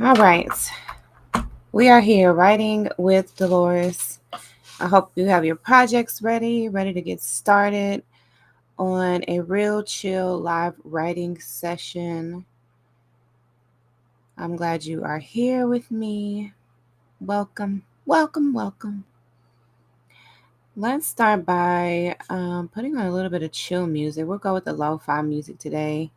All right. We are here writing with Delores. I hope you have your projects ready to get started on a real chill live writing session. I'm glad you are here with me. Welcome, welcome, welcome. Let's start by putting on a little bit of chill music. We'll go with the lo-fi music today.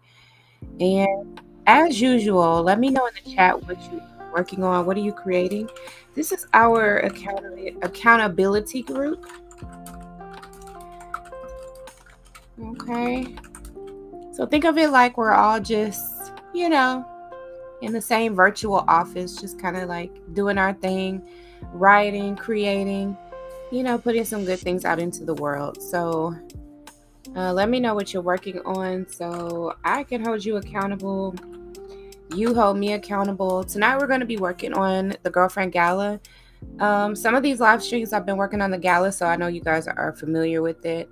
And as usual, let me know in the chat what you're working on. What are you creating? This is our accountability group. Okay. So think of it like we're all just, in the same virtual office, just kind of like doing our thing, writing, creating, putting some good things out into the world. So let me know what you're working on so I can hold you accountable. You hold me accountable. Tonight we're going to be working on the Girlfriend Gala. Some of these live streams I've been working on the Gala, so I know you guys are familiar with it,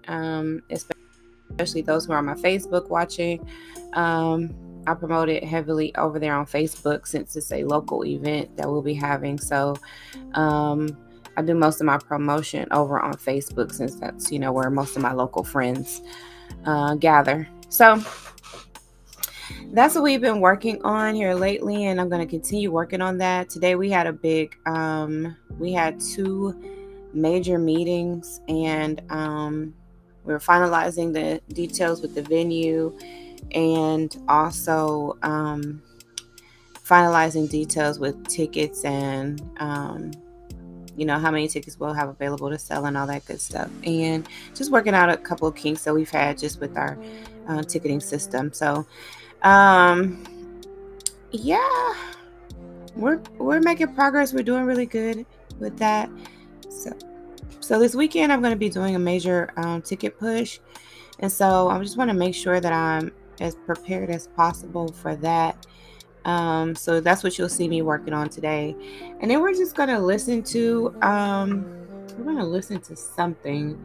especially those who are on my Facebook watching. I promote it heavily over there on Facebook since it's a local event that we'll be having. So I do most of my promotion over on Facebook since that's, where most of my local friends gather. So that's what we've been working on here lately, and I'm going to continue working on that. Today we had we had two major meetings, and we're finalizing the details with the venue, and also finalizing details with tickets and how many tickets we'll have available to sell and all that good stuff, and just working out a couple of kinks that we've had just with our ticketing system. So yeah, we're making progress. We're doing really good with that. So this weekend I'm going to be doing a major ticket push, and so I just want to make sure that I'm as prepared as possible for that. So that's what you'll see me working on today, and then we're just going to listen to something.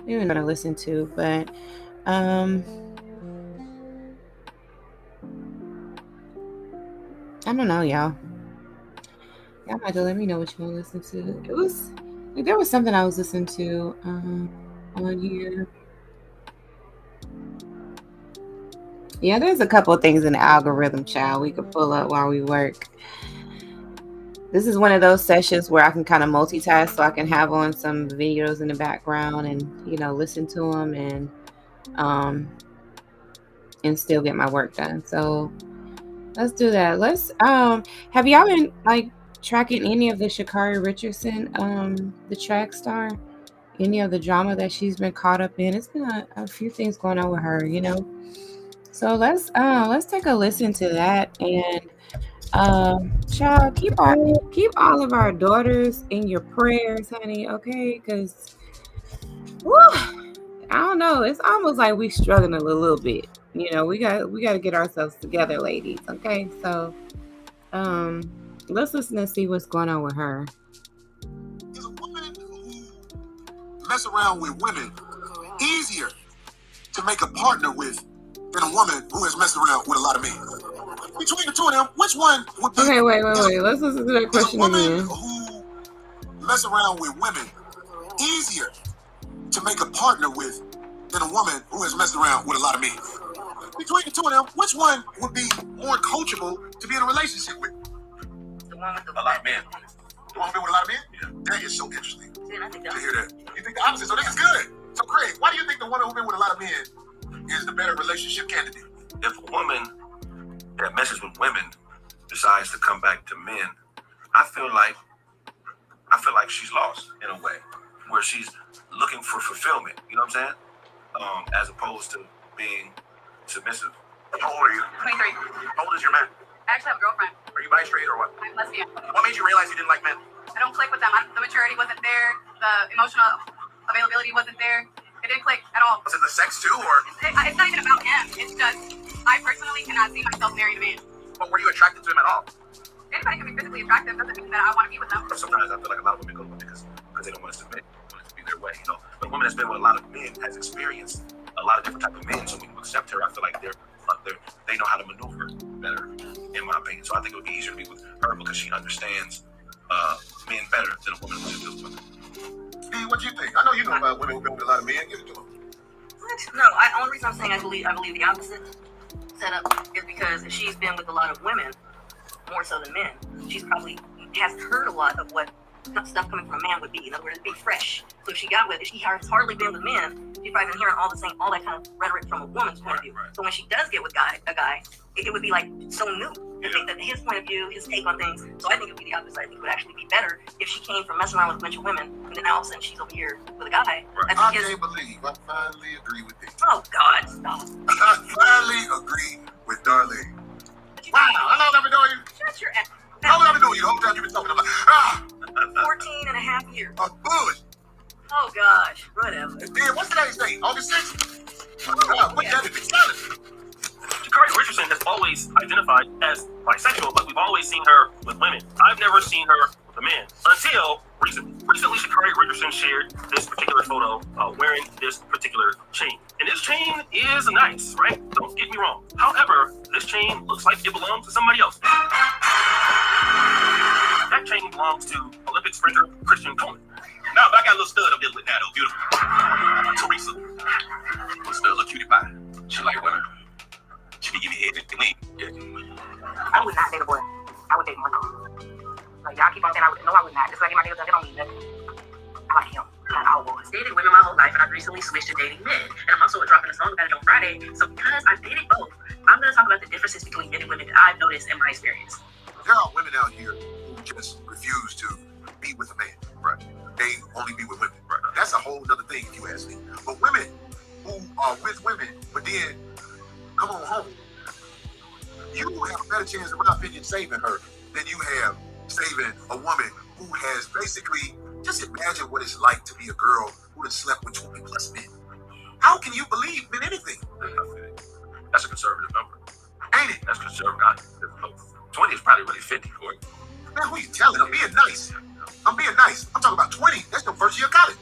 We're going to listen to, but I don't know, y'all. Y'all might have to let me know what you want to listen to. There was something I was listening to on here. Yeah, there's a couple of things in the algorithm, child, we could pull up while we work. This is one of those sessions where I can kind of multitask, so I can have on some videos in the background and listen to them and still get my work done. So let's do that. Let's have y'all been like tracking any of the Sha'Carri Richardson, the track star, any of the drama that she's been caught up in? It's been a few things going on with her, So let's take a listen to that, and child, keep all of our daughters in your prayers, honey, okay? Because I don't know, it's almost like we struggling a little bit. We got to get ourselves together, ladies, okay? So let's listen and see what's going on with her. Is a woman who mess around with women easier to make a partner with than a woman who has messed around with a lot of men? Between the two of them, which one would be? Okay, wait. Let's listen to that question again. Is a woman who mess around with women easier to make a partner with than a woman who has messed around with a lot of men? Between the two of them, which one would be more coachable to be in a relationship with? The one with a lot of men. The one with a lot of men? Yeah. That is so interesting to hear that. You think the opposite, so that's good. So Craig, why do you think the woman who's been with a lot of men is the better relationship candidate? If a woman that messes with women decides to come back to men, I feel like she's lost in a way, where she's looking for fulfillment. You know what I'm saying? As opposed to being submissive. How old are you? 23. How old is your man? I actually have a girlfriend. Are you bi straight or what? I'm lesbian. What made you realize you didn't like men? I don't click with them. The maturity wasn't there. The emotional availability wasn't there. It didn't click at all. Was it the sex too, or? It's not even about him. It's just, I personally cannot see myself marrying a man. But were you attracted to him at all? Anybody can be physically attractive. Doesn't mean that I want to be with them. Sometimes I feel like a lot of women go with because they don't want to submit. They want it to be their way, But a woman that's been with a lot of men has experienced a lot of different types of men, so when you accept her, I feel like they know how to maneuver better, in my opinion. So I think it would be easier to be with her because she understands men better than a woman who just deals with them. D, what you think? I know you know about women who deal with a lot of men. Give it to them. What? No, only reason I'm saying I believe the opposite setup is because if she's been with a lot of women, more so than men, she's probably has heard a lot of what stuff coming from a man would be. In other words, it'd be fresh. So if she has hardly been with men, she's probably been hearing all that kind of rhetoric from a woman's point of view. Right. So when she does get with a guy, it would be like so new. I think that his point of view, his take on things. So I think it would be the opposite. I think it would actually be better if she came from messing around with a bunch of women, and then all of a sudden she's over here with a guy. Right. I can't believe I finally agree with you. Oh God, stop. I finally agree with Darlene. Wow, how long have I been doing you? Shut your ass. How long have I been doing you? The whole time you've been talking, I'm like, 14 and a half years. a bush. Oh gosh, whatever. Then what's today's date? August 6th? Put that in the calendar. Sha'Carri Richardson has always identified as bisexual, but we've always seen her with women. I've never seen her with a man until recently. Recently, Sha'Carri Richardson shared this particular photo wearing this particular chain. And this chain is nice, right? Don't get me wrong. However, this chain looks like it belongs to somebody else. That chain belongs to Olympic sprinter Christian Coleman. Now, but I got a little stud I'm dealing with now, though. Beautiful. Teresa. Little stud, little cutie pie. She like women. She be giving me head and lean. I would not date a boy. I would date Marco. Like, y'all keep on saying I would. No, I would not. Just like my nails done, it don't mean nothing. I like him. Not all boys. Dated women my whole life, and I've recently switched to dating men. And I'm also dropping a song about it on Friday. So because I've dated both, I'm going to talk about the differences between men and women that I've noticed in my experience. There are women out here who just refuse to be with a man. Right. They only be with women. Right. That's a whole other thing, if you ask me. But women who are with women, but then come on home, you have a better chance, in my opinion, saving her than you have saving a woman who has basically, just imagine what it's like to be a girl who has slept with 20 plus men. How can you believe in anything? That's a conservative number. Ain't it? That's conservative. 20 is probably really 50 for you. Man, who you telling? I'm being nice. I'm being nice. I'm talking about 20. That's your first year of college.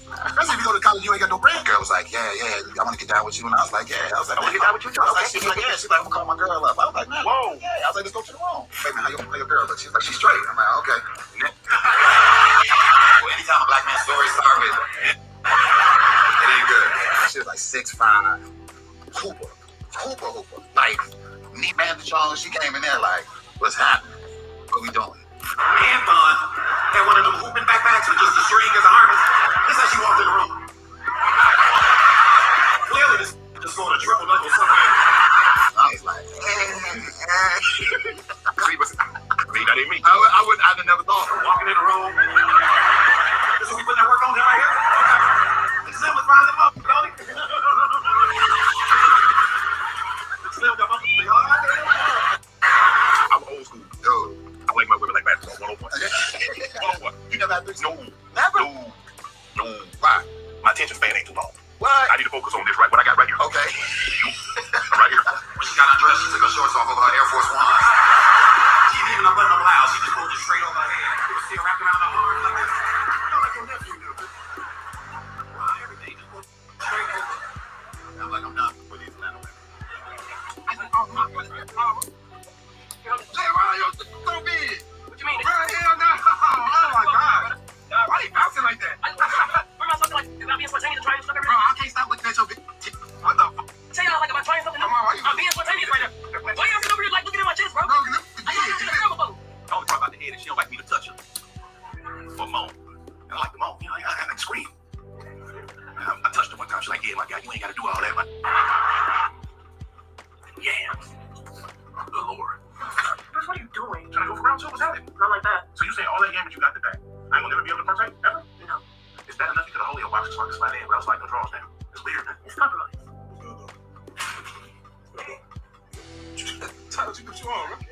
Especially if you go to college, you ain't got no brand. Girl was like, yeah, I want to get down with you. And I was like, yeah. I was like, I want to get down with you too. I was like, she's like, yeah. She's like, I'm going to call my girl up. I was like, man, whoa. Yeah. I was like, let's go to the room. Baby, how you going to play your girl? But she's like, she's straight. I'm like, okay. Well, anytime a black man's story starts with, it ain't good. She was like 6'5", Hooper. Like, neat man the Jones, she came in there like, what's happening? What we doing? And fun. And one of them hooping backpacks with just a string as a harness. This is how she walked in the room. Clearly, this just going to triple double somewhere. I was like, See, that ain't me. I'd have never thought. Walking in the room. This is what we putting that work on right here? Okay. Slim was finding them up, Tony. Slim got my all right. I'm old school. Dude. I like my women like basketball. 101. 101. You never had three? No. Never? No. Why? My attention span ain't too long. What? I need to focus on this, right? What I got right here. Okay. Right here. When she got undressed, she took her shorts off over her Air Force One. She didn't even unbutton her blouse. She just pulled it straight over her head. It was still wrapped around her arm like this. You know, like your nephew do. Wow, everything just pulled straight over. I'm like, I'm done with these men. I said, oh, my goodness. Jay, why are you so big? What you mean? Bro, hell no. Oh my God. Why are you bouncing like that? We're not talking like, am I being spontaneous trying stuff Bro, I can't stop looking at your big. What the fuck? Say y'all like, am I trying something new? Come on, why you? I'm being spontaneous right now. Why y'all sitting over here like looking at my chest, bro? Bro, you look I got this in the grandma boat. I only talk about the head and she don't like me to touch her. Or moan. And I like to moan. You know, I like to scream. I touched her one time. She's like, yeah, my guy, you ain't got to do all that. But... Yeah. Good Lord. What are you doing? Trying to go for round two? What's happening? Not like that. So you saying all that game, but you got the back? I ain't gonna never be able to partake ever? No. Is that enough? You could have only a box so I can slide in without sliding the drawers down. It's weird, man. It's compromise. Tyler, you put you on, right?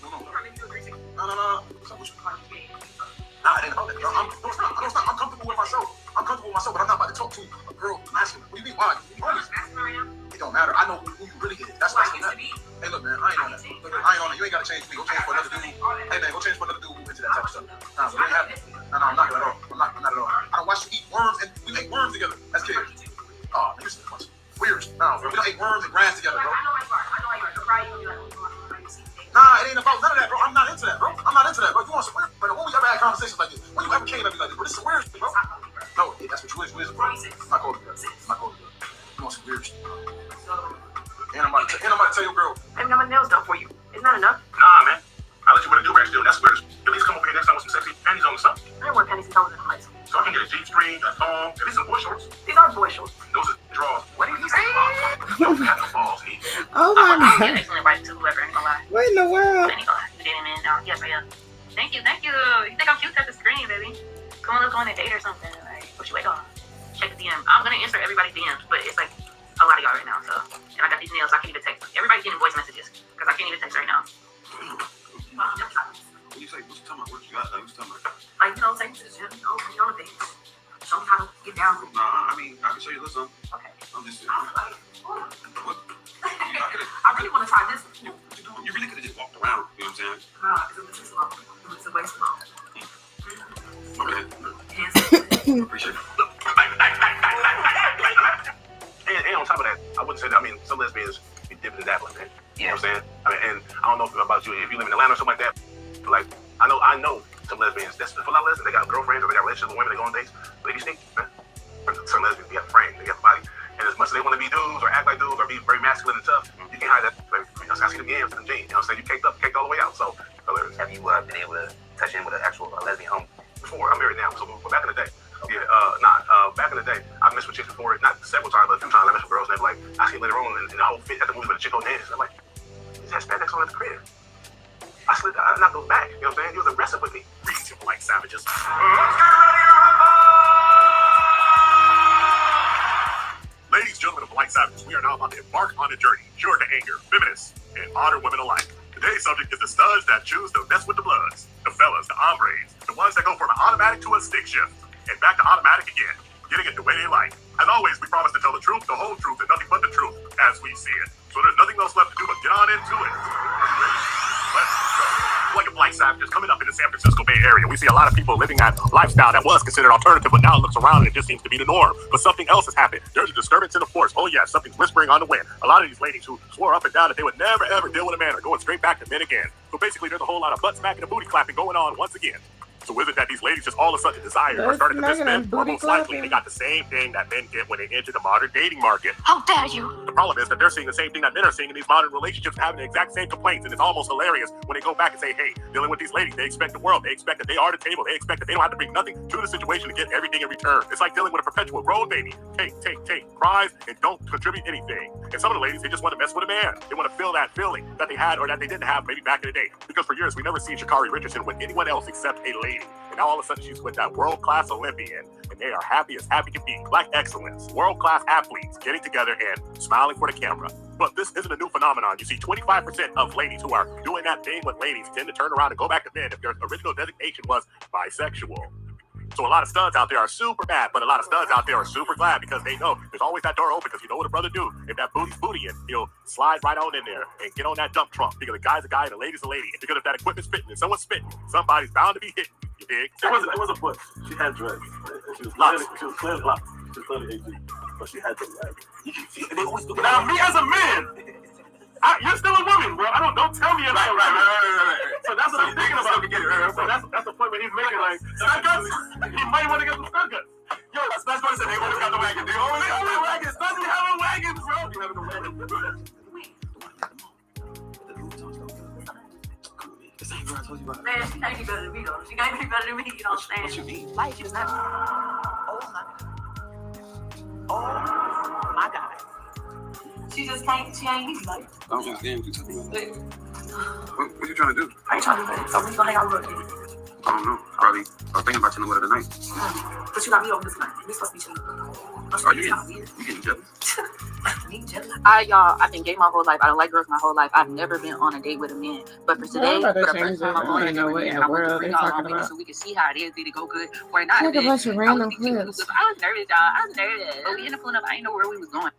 No. So what you Are you gay? Nah, I didn't know that. I'm comfortable with myself. But I'm not about to talk to a girl masculine. What do you mean? Why? It don't matter. I know who you really is. That's why I used to be. Hey, look, man, I ain't on that. Look, I ain't on it. You ain't got to change me. Go change for another dude. Hey, man, go change for another dude who into that type of stuff. Nah, we ain't having it. No, I'm not at all. I'm not at all. I don't watch you eat worms, and we ate worms together. That's kids. Oh, man, this is much weird. No, we don't eat worms and grass together, bro. I know I are. You're probably gonna be like, Nah, it ain't about none of that, bro. I'm tell your girl. Maybe got my nails done for you. Isn't that enough? Nah, man. I'll let you wear the do-rag still. That's weird. At least come over here next time with some sexy panties on or something. I didn't wear panties since I was in high school. So I can get a G-string, a thong, at least some boy shorts. These are boy shorts. Those are drawers. What did you say? Don't have the balls, he. Oh my I'll god. give excellent advice to whoever, ain't gonna lie. What in the world? Ain't gonna lie. You dating man now. Yes, I am. Thank you. You think I'm cute? Touch the screen, baby. Come on, let's go on a date or something. Like, what you wait on? Check the DM. I'm gonna answer everybody's DMs, but it's like a lot of y'all right now, so. And I got these nails, so I can't even text. Everybody's getting voice messages, because I can't even text right now. What you say? What you talking about? What you got? What you talking about? Like, take me to the gym, be on the beach. Show me how to get down. Nah, I mean, I can show you a little something. Okay. I'm just. I was like, What? I really want to try this. You really could have just walked around. You know what I'm saying? Nah, because it was too small. It was way small. Okay. Yes. Appreciate it. And on top of that, I wouldn't say that. I mean, some lesbians be dipping and dabbling, man. You know what I'm saying? I mean, and I don't know about you. If you live in Atlanta or something like that, but like I know some lesbians. That's for a lot of lesbians. They got girlfriends or they got relationships with women. They go on dates. But they be sneaky, man. Some lesbians, they got the frame, they got the body, and as much as they want to be dudes or act like dudes or be very masculine and tough, you can't hide that. Like, I see them yams and them jeans. You know what I'm saying? You caked all the way out. So, Have you been able to touch in with an actual lesbian home? before I'm married now, so back in the day. Yeah, back in the day, I messed with chicks before, not several times, but a few times I messed with girls, and they were like, I see later on in the whole fit at the movie with the chick on dance. I'm like, he's had spandex on at the crib. I slid, I knocked those back, you know what I'm saying? He was aggressive with me. Greetings, you polite savages. Ladies, gentlemen of polite savages, we are now about to embark on a journey sure to anger feminists and honor women alike. Today's subject is the studs that choose to mess with the bloods, the fellas, the hombres, the ones that go from an automatic to a stick shift, and back to automatic again, getting it the way they like. As always, we promise to tell the truth, the whole truth, and nothing but the truth as we see it. So there's nothing else left to do but get on into it. Let's go. Like a black savages coming up in the San Francisco Bay Area, we see a lot of people living that lifestyle that was considered alternative, but now it looks around and it just seems to be the norm. But something else has happened. There's a disturbance in the force. Oh yeah, something's whispering on the wind. A lot of these ladies who swore up and down that they would never ever deal with a man are going straight back to men again. So basically, there's a whole lot of butt smacking and booty clapping going on once again. So is it that these ladies just all of a sudden desire or started to miss men? Or most likely they got the same thing that men get when they enter the modern dating market. How dare you? The problem is that they're seeing the same thing that men are seeing in these modern relationships, having the exact same complaints, and it's almost hilarious when they go back and say, hey, dealing with these ladies, they expect the world, they expect that they are the table, they expect that they don't have to bring nothing to the situation to get everything in return. It's like dealing with a perpetual road baby. Take, cries, and don't contribute anything. And some of the ladies, they just want to mess with a man. They want to feel that feeling that they had or that they didn't have maybe back in the day. Because for years, we never seen Sha'Carri Richardson with anyone else except a lady. And now all of a sudden, she's with that world-class Olympian, and they are happy as happy can be. Black excellence, world-class athletes getting together and smiling for the camera. But this isn't a new phenomenon. You see, 25% of ladies who are doing that thing with ladies tend to turn around and go back to men if their original designation was bisexual. So a lot of studs out there are super mad, but a lot of studs out there are super glad because they know there's always that door open, because you know what a brother do. If that booty's bootying, he'll slide right on in there and get on that dump trunk, because the guy's a guy and the lady's a lady. And because if that equipment's spitting and someone's spitting, somebody's bound to be hitting. You dig? It was a bush. She had dreads. She was clearly locked. She was clearly 18. But she had them, like, they always do. Now, me as a man, you're still a woman, bro. Don't tell me about right. So that's what I'm thinking about. So that's the point where he's making, like, stunt guns. He might want to get some stunt guns. Yo, that's what I said. They always got the wagon. They always have the wagons. Stunt be having wagons, bro. You having the wagons. Man, she can't be better than me, though. She can't be better than me, you know what I'm saying? What you mean? Life is not. Oh my God. She just can't, she ain't easy, like. I don't understand what you're talking about. What you trying to do? I ain't trying to do that. So we gonna hang out with her. I don't know. Probably. I was thinking about chilling with her tonight. But you got me over this night. We supposed to be chilling. Are you getting jealous? Me jealous? I've been gay my whole life. I don't like girls my whole life. I've never been on a date with a man. But for today, for the first time, I'm on a date with a man. I want to bring y'all along with me so we can see how it is. Did it go good or not? Like a bunch of random clips. I was nervous, y'all. I was nervous. But we ended up pulling up. I didn't know where we was going.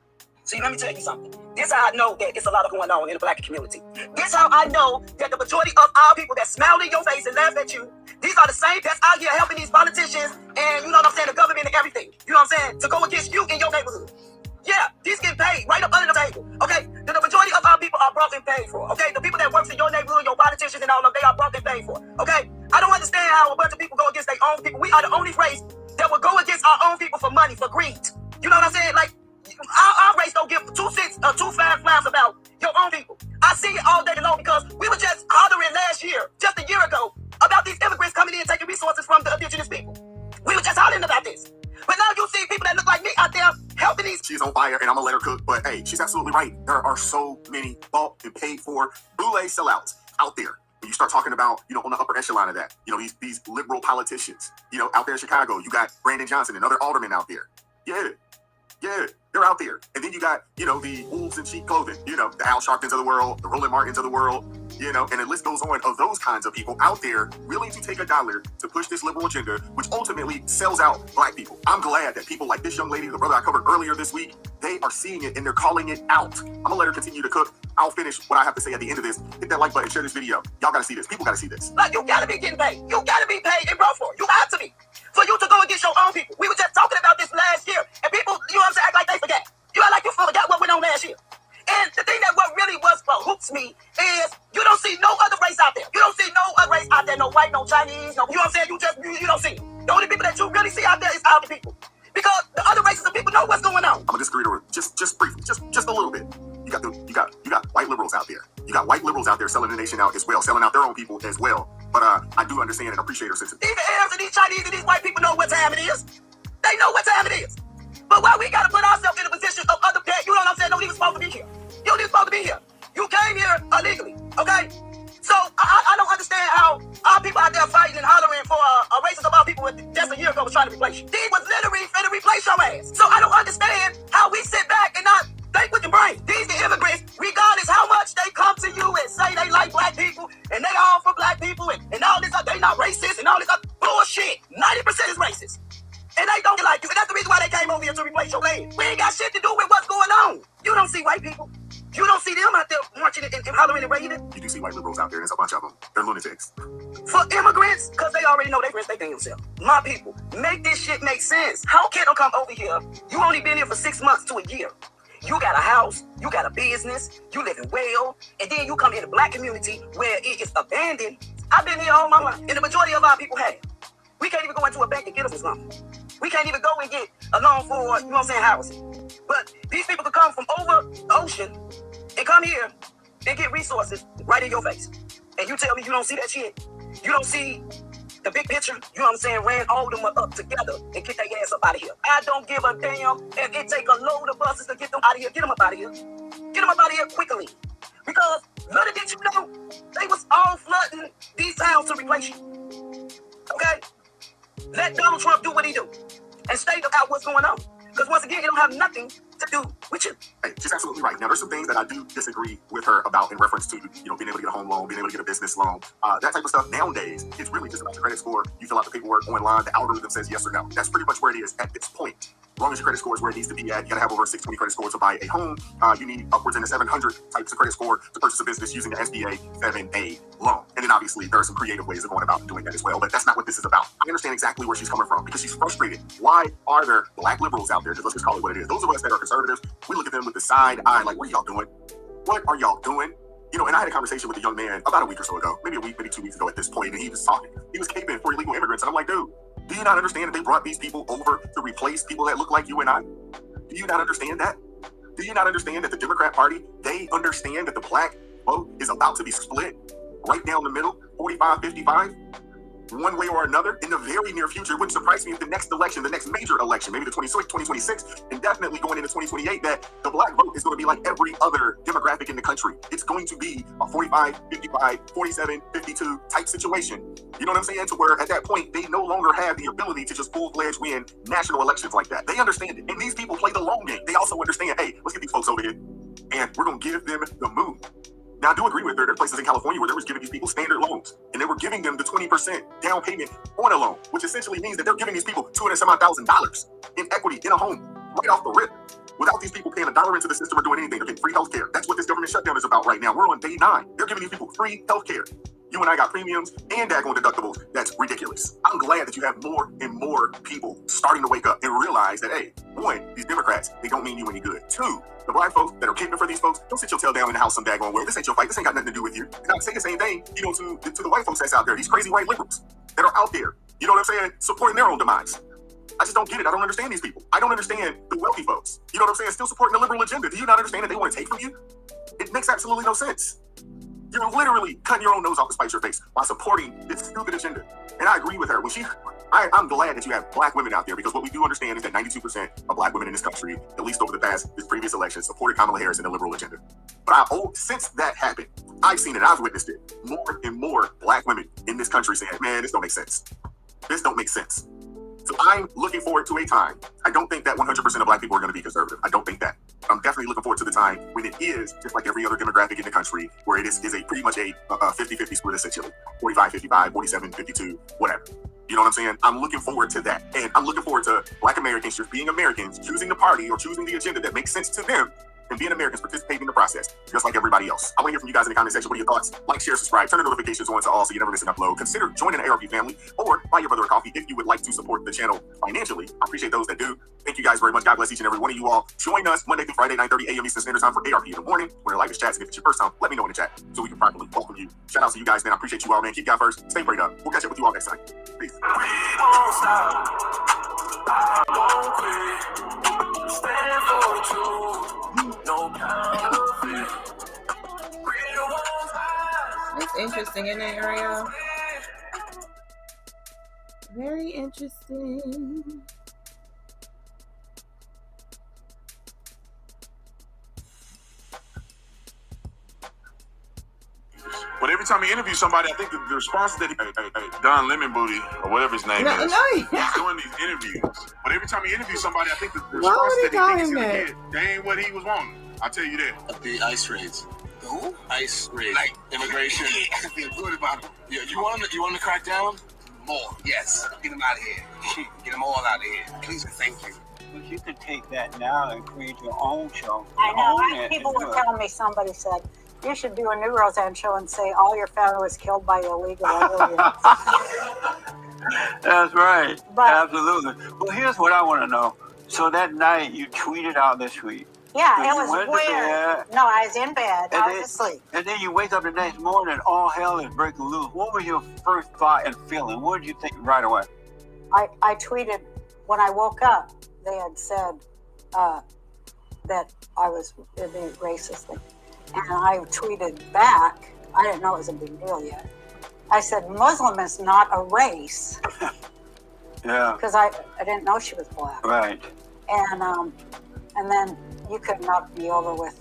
See, let me tell you something. This how I know that it's a lot of going on in the black community. This how I know that the majority of our people that smile in your face and laugh at you, these are the same that's out here helping these politicians and, you know what I'm saying, the government and everything, you know what I'm saying, to go against you in your neighborhood. Yeah, these get paid right up under the table, okay? The majority of our people are brought and paid for, okay? The people that works in your neighborhood, your politicians and all of them, they are brought and paid for, okay? I don't understand how a bunch of people go against their own people. We are the only race that will go against our own people for money, for greed. You know what I'm saying? Like, our race don't give 2 cents or 2 flags about your own people. see it all day long because we were just hollering last year, just a year ago, about these immigrants coming in taking resources from the indigenous people. We were just hollering about this. But now you see people that look like me out there helping these. She's on fire, and I'm gonna let her cook. But hey, she's absolutely right. There are so many bought and paid for boule sellouts out there. When you start talking about, on the upper echelon of that, these liberal politicians, out there in Chicago, you got Brandon Johnson and other aldermen out there. Yeah, they're out there. And then you got, the wolves in sheep clothing, the Al Sharptons of the world, the Roland Martins of the world, and the list goes on of those kinds of people out there willing to take $1 to push this liberal agenda, which ultimately sells out black people. I'm glad that people like this young lady, the brother I covered earlier this week, they are seeing it and they're calling it out. I'm gonna let her continue to cook. I'll finish what I have to say at the end of this. Hit that like button, share this video. Y'all gotta see this. People gotta see this. Like, you gotta be getting paid. You gotta be paid and brought for it. You have to be. For you to go and get your own people. We were just talking about this last year, and people, act like they forgot. You act like you forgot what went on last year. And the thing that what really hooks me is you don't see no other race out there. You don't see no other race out there, no white, no Chinese, no, you don't see them. The only people that you really see out there is our people. Because the other races of people know what's going on. I'm gonna disagree with her just briefly, just a little bit. You got white liberals out there. You got white liberals out there selling the nation out as well, selling out their own people as well. But I do understand and appreciate her sense. These Arabs and these Chinese and these white people know what time it is. They know what time it is. But why we gotta put ourselves in a position of other that, you know what I'm saying, don't even supposed to be here. You don't even supposed to be here. You came here illegally, okay? So I don't understand how our people out there fighting and hollering for a racist of our people just a year ago was trying to replace you. These was literally finna replace your ass. So I don't understand how we sit back and not think with the brain. These the immigrants, regardless how much they come to you and say they like black people and they all for black people and all this, they not racist and all this other bullshit. 90% is racist. And they don't like you. And that's the reason why they came over here to replace your land. We ain't got shit to do with what's going on. You don't see white people. You don't see them out there marching and hollering and raving. You do see white liberals out there, and there's a bunch of them. They're lunatics. For immigrants, because they already know they respecting themselves. My people, make this shit make sense. How can you come over here? You only been here for 6 months to a year. You got a house, you got a business, you living well, and then you come in the black community where it is abandoned. I've been here all my life, and the majority of our people have. We can't even go into a bank and get us a loan. We can't even go and get a loan for, housing. But these people could come from over the ocean and come here and get resources right in your face. And you tell me you don't see that shit? You don't see the big picture? You know what I'm saying? Ran all of them up together and get their ass up out of here. I don't give a damn if it take a load of buses to get them out of here. Get them up out of here. Get them up out of here quickly. Because little did you know, they was all flooding these towns to replace you. Okay? Let Donald Trump do what he do and stay out what's going on. Because once again, it don't have nothing to do with you. Hey, she's absolutely right. Now, there's some things that I do disagree with her about in reference to, being able to get a home loan, being able to get a business loan. That type of stuff nowadays, it's really just about your credit score. You fill out the paperwork online, the algorithm says yes or no. That's pretty much where it is at this point. As long as your credit score is where it needs to be at, you gotta have over a 620 credit score to buy a home. You need upwards in the 700 types of credit score to purchase a business using the SBA 7A loan. And then obviously there are some creative ways of going about doing that as well, but that's not what this is about. I understand exactly where she's coming from because she's frustrated. Why are there black liberals out there? Let's just call it what it is. Those of us that are conservatives, we look at them with the side eye, like, what are y'all doing? What are y'all doing? And I had a conversation with a young man about a week or so ago, maybe 2 weeks ago at this point, and he was talking. He was caping for illegal immigrants, and I'm like, dude, do you not understand that they brought these people over to replace people that look like you and I? Do you not understand that? Do you not understand that the Democrat Party, they understand that the black vote is about to be split right down the middle, 45-55? One way or another in the very near future. It wouldn't surprise me if the next election, the next major election, maybe the 2026, and definitely going into 2028, that the black vote is going to be like every other demographic in the country. It's going to be a 45-55, 47-52 type situation. You know what I'm saying? To where at that point, they no longer have the ability to just full-fledged win national elections like that. They understand it. And these people play the long game. They also understand, hey, let's get these folks over here and we're going to give them the moon. Now, I do agree with her. There are places in California where they was giving these people standard loans, and they were giving them the 20% down payment on a loan, which essentially means that they're giving these people $200,000 in equity in a home right off the rip, without these people paying $1 into the system or doing anything. They're getting free health care. That's what this government shutdown is about right now. We're on day 9. They're giving these people free health care. You and I got premiums and daggone deductibles. That's ridiculous. I'm glad that you have more and more people starting to wake up and realize that, hey, 1, these Democrats, they don't mean you any good. 2, the black folks that are camping for these folks, don't sit your tail down in the house some daggone well. This ain't your fight. This ain't got nothing to do with you. And I would say the same thing, to the white folks that's out there, these crazy white liberals that are out there, you know what I'm saying, supporting their own demise. I just don't get it. I don't understand these people. I don't understand the wealthy folks. You know what I'm saying? Still supporting the liberal agenda. Do you not understand that they want to take from you? It makes absolutely no sense. You're literally cutting your own nose off to spite your face while supporting this stupid agenda. And I agree with her. I'm glad that you have black women out there, because what we do understand is that 92% of black women in this country, at least over this previous election, supported Kamala Harris and the liberal agenda. But since that happened, I've seen it, I've witnessed it. More and more black women in this country saying, man, this don't make sense. This don't make sense. So I'm looking forward to a time. I don't think that 100% of black people are going to be conservative. I don't think that. I'm definitely looking forward to the time when it is just like every other demographic in the country, where it is a pretty much a 50-50 split, essentially. 45-55, 47-52, whatever. You know what I'm saying? I'm looking forward to that. And I'm looking forward to black Americans just being Americans, choosing the party or choosing the agenda that makes sense to them, and being Americans participating in the process, just like everybody else. I want to hear from you guys in the comment section. What are your thoughts? Like, share, subscribe, turn the notifications on to all so you never miss an upload. Consider joining the ARP family or buy your brother a coffee if you would like to support the channel financially. I appreciate those that do. Thank you guys very much. God bless each and every one of you all. Join us Monday through Friday, 9:30 a.m. Eastern Standard Time for ARP in the morning, when our live chats. And if it's your first time, let me know in the chat so we can properly welcome you. Shout out to you guys, man. I appreciate you all, man. Keep God first. Stay prayed up. We'll catch up with you all next time. Peace. It's interesting in that area. Very interesting. But every time he interviews somebody, I think the response that Don Lemon Booty, or whatever his name is, he's doing these interviews. But every time he interviews somebody, I think the response that he thinks he's going to get, they ain't what he was wanting. I'll tell you that. The ICE raids. The who? ICE raids. Like immigration. I feel good about it. Yeah, you want to crack down? More, yes. Get them out of here. Get them all out of here. Please and thank you. But you could take that now and create your own show. I know. People were telling me, somebody said, you should do a new Roseanne show and say all your family was killed by illegal aliens. That's right. Absolutely. Well, here's what I want to know. So that night you tweeted out this tweet. Yeah, it was weird. No, I was in bed. I was asleep. And then you wake up the next morning, all hell is breaking loose. What was your first thought and feeling? What did you think right away? I tweeted, when I woke up, they had said that I was being racist. And I tweeted back, I didn't know it was a big deal yet. I said, Muslim is not a race. Yeah. Because I didn't know she was black. Right. And then you could knock me over with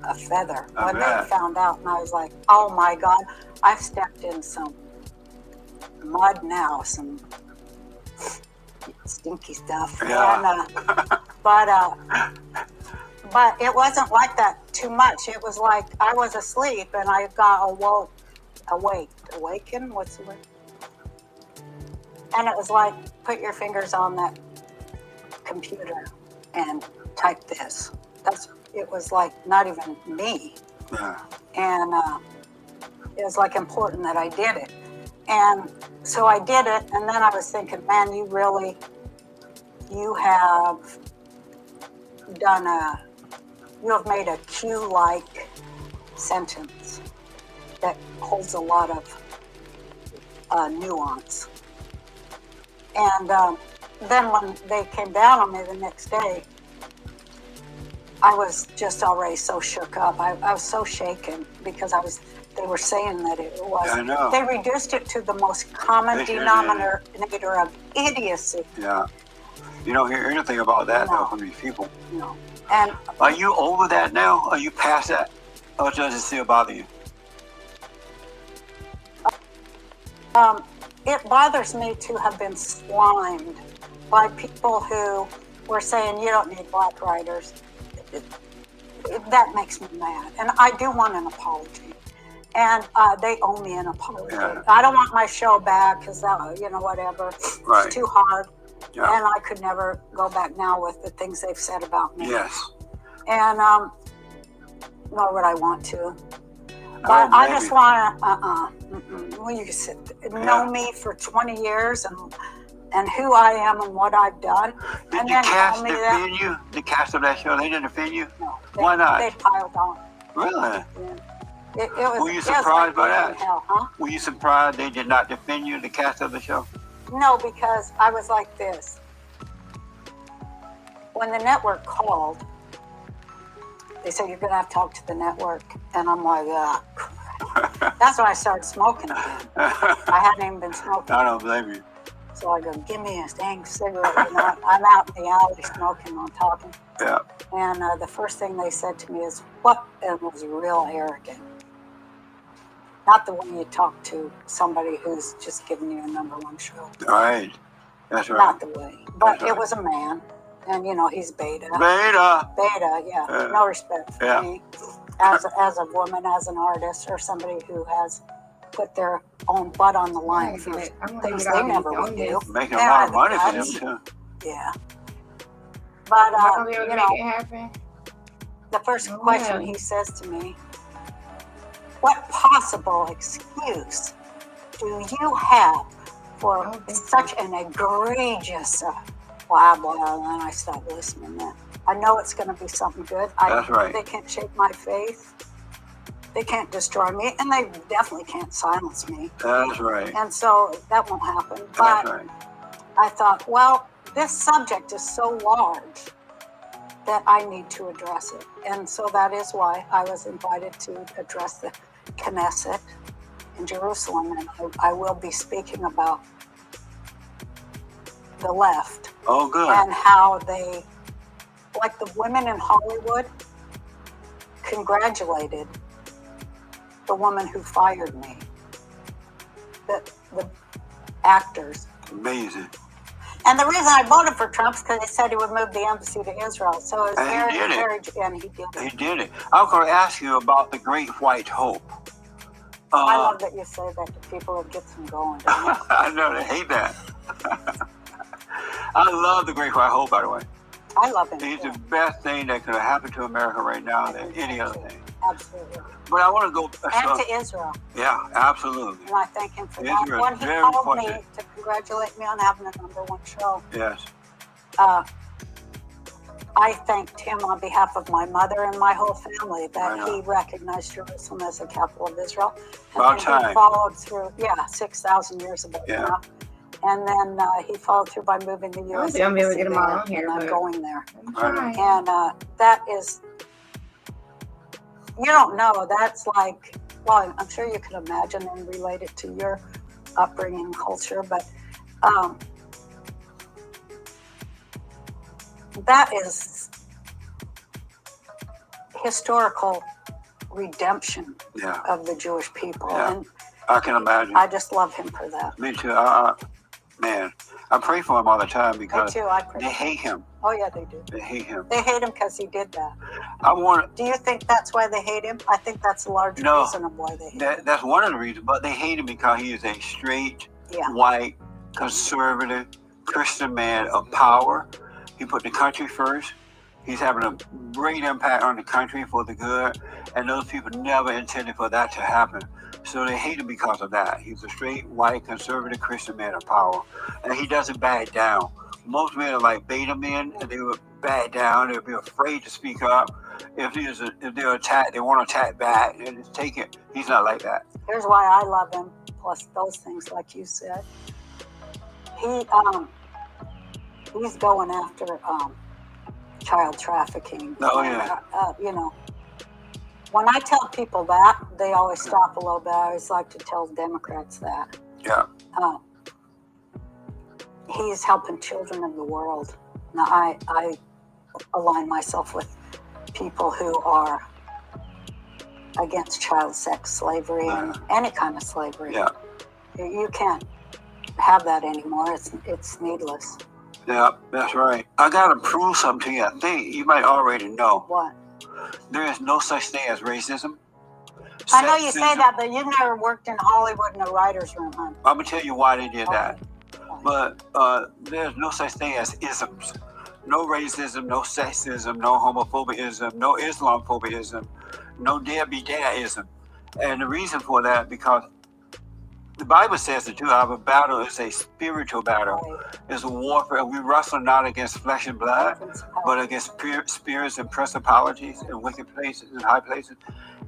a feather when they found out. And I was like, oh my God, I've stepped in some mud now, some stinky stuff. Yeah. And, but it wasn't like that too much. It was like I was asleep and I got awakened, what's the word? And it was like, put your fingers on that computer and type this. It was like not even me. Yeah. And it was like important that I did it. And so I did it, and then I was thinking, man, you have made a Q-like sentence that holds a lot of nuance. And then when they came down on me the next day, I was just already so shook up. I was so shaken because they were saying that it was. I know. They reduced it to the most common denominator of idiocy. Yeah. You don't hear anything about that though from these people. No. And are you over that now? Are you past that? Or does it still bother you? It bothers me to have been slimed by people who were saying you don't need black writers. That makes me mad. And I do want an apology. And they owe me an apology. Yeah. I don't want my show back because, whatever. Right. It's too hard. Yeah. And I could never go back now with the things they've said about me. Yes. And nor would I want to. But I just want to, well, you know me for 20 years and who I am and what I've done. Did the cast defend you? The cast of that show, they didn't defend you? No. Why not? They piled on. Really? Yeah. Were you surprised by that? Hell, huh? Were you surprised they did not defend you, the cast of the show? No, because I was like this. When the network called, they said, you're going to have to talk to the network. And I'm like, That's when I started smoking again. I hadn't even been smoking. I don't blame you. So I go, give me a dang cigarette. You know, I'm out in the alley smoking on talking. Yeah. And the first thing they said to me is, what? And it was real arrogant. Not the way you talk to somebody who's just giving you a #1 show. Right. That's right. Not the way. But That's right. it was a man. And, you know, he's beta. Beta. Beta, yeah. No respect for me as a woman, as an artist, or somebody who has put their own butt on the line for things they never would do. Making a lot of money for them, too. Yeah. But, you you know, make it happen. the first question he says to me, what possible excuse do you have for such an egregious blah, blah, and then I stopped listening then. I know it's going to be something good. That's right. They can't shake my faith. They can't destroy me, and they definitely can't silence me. That's right. And so that won't happen. That's But right. I thought, well, this subject is so large that I need to address it. And so that is why I was invited to address the Knesset in Jerusalem. And I will be speaking about the left. Oh, good. And how they, like the women in Hollywood, congratulated the woman who fired me. The actors. Amazing. And the reason I voted for Trump is because he said he would move the embassy to Israel. So it was And he did it. and he did it. He did it. I was going to ask you about the Great White Hope. I love that you say that to people. It gets them going. Don't you? I know, they hate that. I love the Great White Hope, by the way. I love him. He's too. the best thing that could have happened to America right now than any other thing. Absolutely. But I want to go. And to Israel. Yeah, absolutely. And I thank him for Israel that. is When he very called me important. to congratulate me on having a #1 show, Yes. I thanked him on behalf of my mother and my whole family I that know. he recognized Jerusalem as the capital of Israel. And About then he time. followed through, 6,000 years ago Yeah. now. And then he followed through by moving the U.S. think I'm able to get embassy them all there, on here, and I'm but- going there. Right. And that is, you don't know, that's like, well, I'm sure you can imagine and relate it to your upbringing culture, but that is historical redemption Yeah. of the Jewish people. Yeah. And I can imagine. I just love him for that. Me too. Man, I pray for him all the time Me because too, I pray. they hate him. Oh, yeah, they do. They hate him. They hate him because he did that. I want Do you think that's why they hate him? I think that's a large No. reason of why they hate him. that's one of the reasons, but they hate him because he is a straight, Yeah. white, conservative, Christian man of power. He put the country first. He's having a great impact on the country for the good, and those people never intended for that to happen. So they hate him because of that. He's a straight, white, conservative, Christian man of power, and he doesn't back down. Most men are like beta men, and they would back down. They'd be afraid to speak up. If they're attacked, they want to attack back and just take it. He's not like that. Here's why I love him, plus those things like you said. He's going after child trafficking. Oh, yeah. You know, when I tell people that, they always stop a little bit. I always like to tell Democrats that. Yeah. He's helping children of the world. Now, I align myself with people who are against child sex slavery and any kind of slavery. Yeah. You can't have that anymore. It's needless. Yeah, that's right. I gotta prove something to you. I think you might already know. What? There is no such thing as racism. I know you say sexism. that, but you've never worked in Hollywood in a writer's room, huh? I'm gonna tell you why they did that. Okay. But there's no such thing as isms. No racism, no sexism, no homophobism, no Islamophobism, no deadbeat dadism. And the reason for that, because the Bible says it too, our battle is a spiritual battle. Right. It's a warfare. We wrestle not against flesh and blood, but against spirits and principalities and wicked places and high places.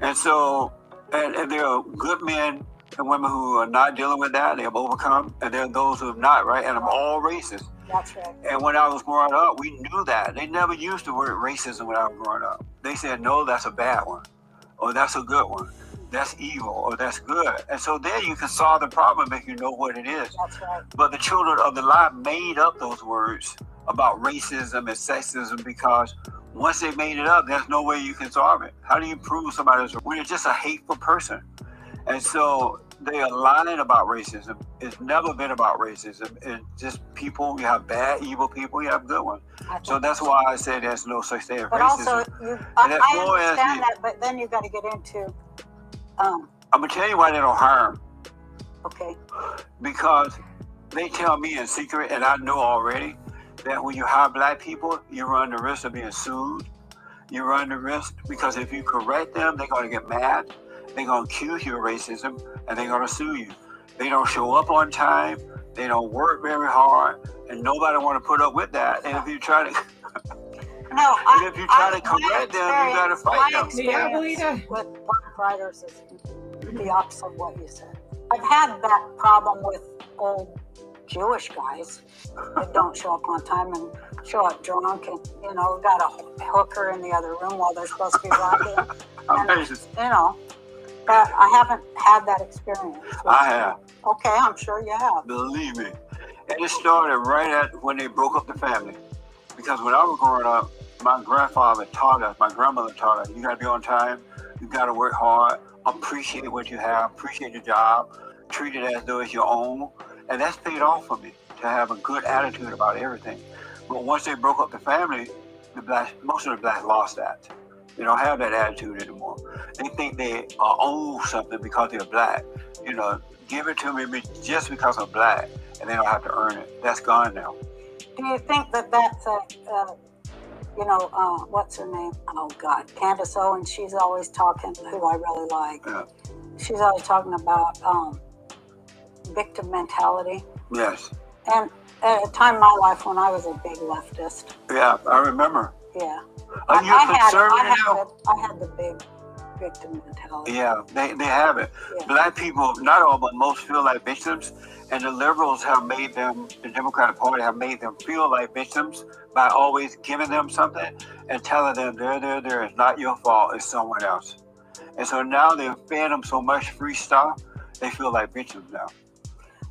And so, and there are good men and women who are not dealing with that. They have overcome, and there are those who have not, right? And I'm all racist. That's right. And when I was growing up, we knew that. They never used the word racism when I was growing up. They said, no, that's a bad one, or that's a good one. that's evil or that's good. And so there you can solve the problem if you know what it is. That's right. But the children of the lie made up those words about racism and sexism because once they made it up, there's no way you can solve it. How do you prove somebody's when you're just a hateful person? And so they are lying about racism. It's never been about racism. It's just people. You have bad, evil people. You have good ones. So that's why I say there's no such thing as But racism. also, I understand that, but then you got to get into. I'm gonna tell you why they don't hire them. Okay. Because they tell me in secret, and I know already, that when you hire black people, you run the risk of being sued. You run the risk because if you correct them, they're going to get mad. They're going to accuse you of racism, and they're going to sue you. They don't show up on time. They don't work very hard, and nobody want to put up with that. And if you try to, if you try to correct them, you got to fight them. My experience with black writers is the opposite of what you said. I've had that problem with old Jewish guys that don't show up on time and show up drunk and, got a hooker in the other room while they're supposed to be writing. But I haven't had that experience. I have. Okay, I'm sure you have. Believe me. And it started right at when they broke up the family. Because when I was growing up, my grandfather taught us, my grandmother taught us, you got to be on time, you got to work hard, appreciate what you have, appreciate your job, treat it as though it's your own. And that's paid off for me, to have a good attitude about everything. But once they broke up the family, most of the blacks lost that. They don't have that attitude anymore. They think they own something because they're black. Give it to me just because I'm black, and they don't have to earn it. That's gone now. Do you think that that's what's her name? Oh, God, Candace Owens, she's always talking, who I really like. Yeah. She's always talking about victim mentality. Yes. And at a time in my life when I was a big leftist. Yeah, I remember. Yeah. Are you conservative now? I had the big victim mentality. Yeah, they have it. Yeah. Black people, not all, but most feel like victims. And the liberals have made them, the Democratic Party have made them feel like victims by always giving them something and telling them, there, it's not your fault, it's someone else. And so now they've fed them so much free stuff, they feel like victims now.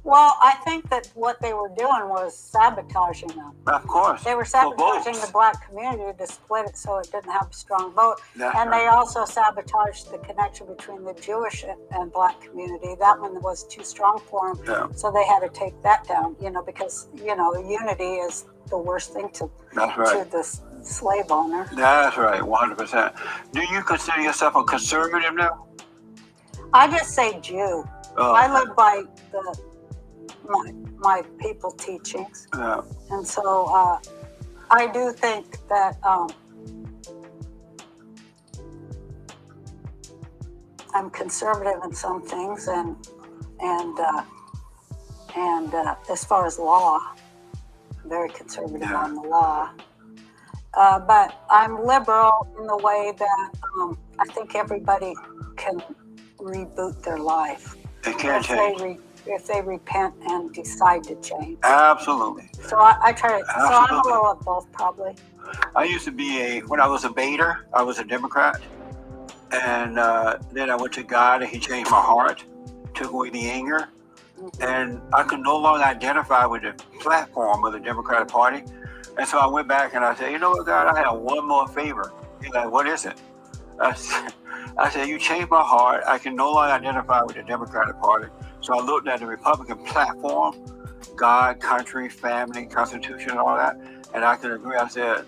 Well, I think that what they were doing was sabotaging them. Of course. They were sabotaging the black community to split it so it didn't have a strong vote. They also sabotaged the connection between the Jewish and black community. That one was too strong for them. Yeah. So they had to take that down, because, unity is the worst thing to the slave owner. That's right, 100%. Do you consider yourself a conservative now? I just say Jew. I live by my people teachings. Yeah. And so I do think that I'm conservative in some things and as far as law, very conservative on the law. But I'm liberal in the way that I think everybody can reboot their life. They can change. If they repent and decide to change. Absolutely. So I try to, so I'm a little of both probably. I used to be when I was a baiter, I was a Democrat. And then I went to God and he changed my heart, took away the anger. And I could no longer identify with the platform of the Democratic Party. And so I went back and I said, you know what, God, I have one more favor. He's like, what is it? I said, you changed my heart. I can no longer identify with the Democratic Party. So I looked at the Republican platform, God, country, family, Constitution, and all that. And I could agree. I said,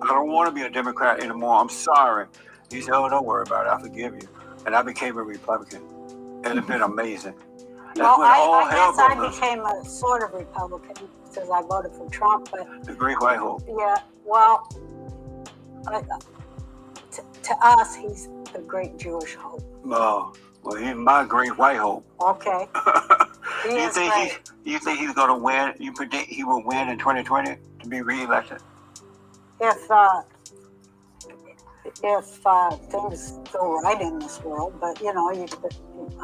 I don't want to be a Democrat anymore. I'm sorry. He said, oh, don't worry about it. I forgive you. And I became a Republican. And it's been amazing. I guess I became a sort of Republican because I voted for Trump. But the Great White Hope. Yeah, well, to us, he's the great Jewish hope. Oh, well, he's my great white hope. Okay. You think he's going to win? You predict he will win in 2020 to be reelected? If things go right in this world, but I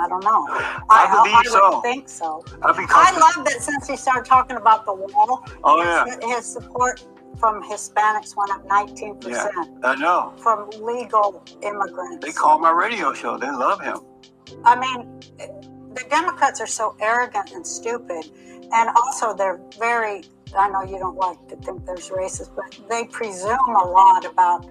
don't know. I would think so. I love that since he started talking about the wall. Oh yeah. His support from Hispanics went up 19%. Yeah, I know. From legal immigrants. They call my radio show. They love him. I mean, the Democrats are so arrogant and stupid, and also they're very, I know you don't like to think there's racist, but they presume a lot about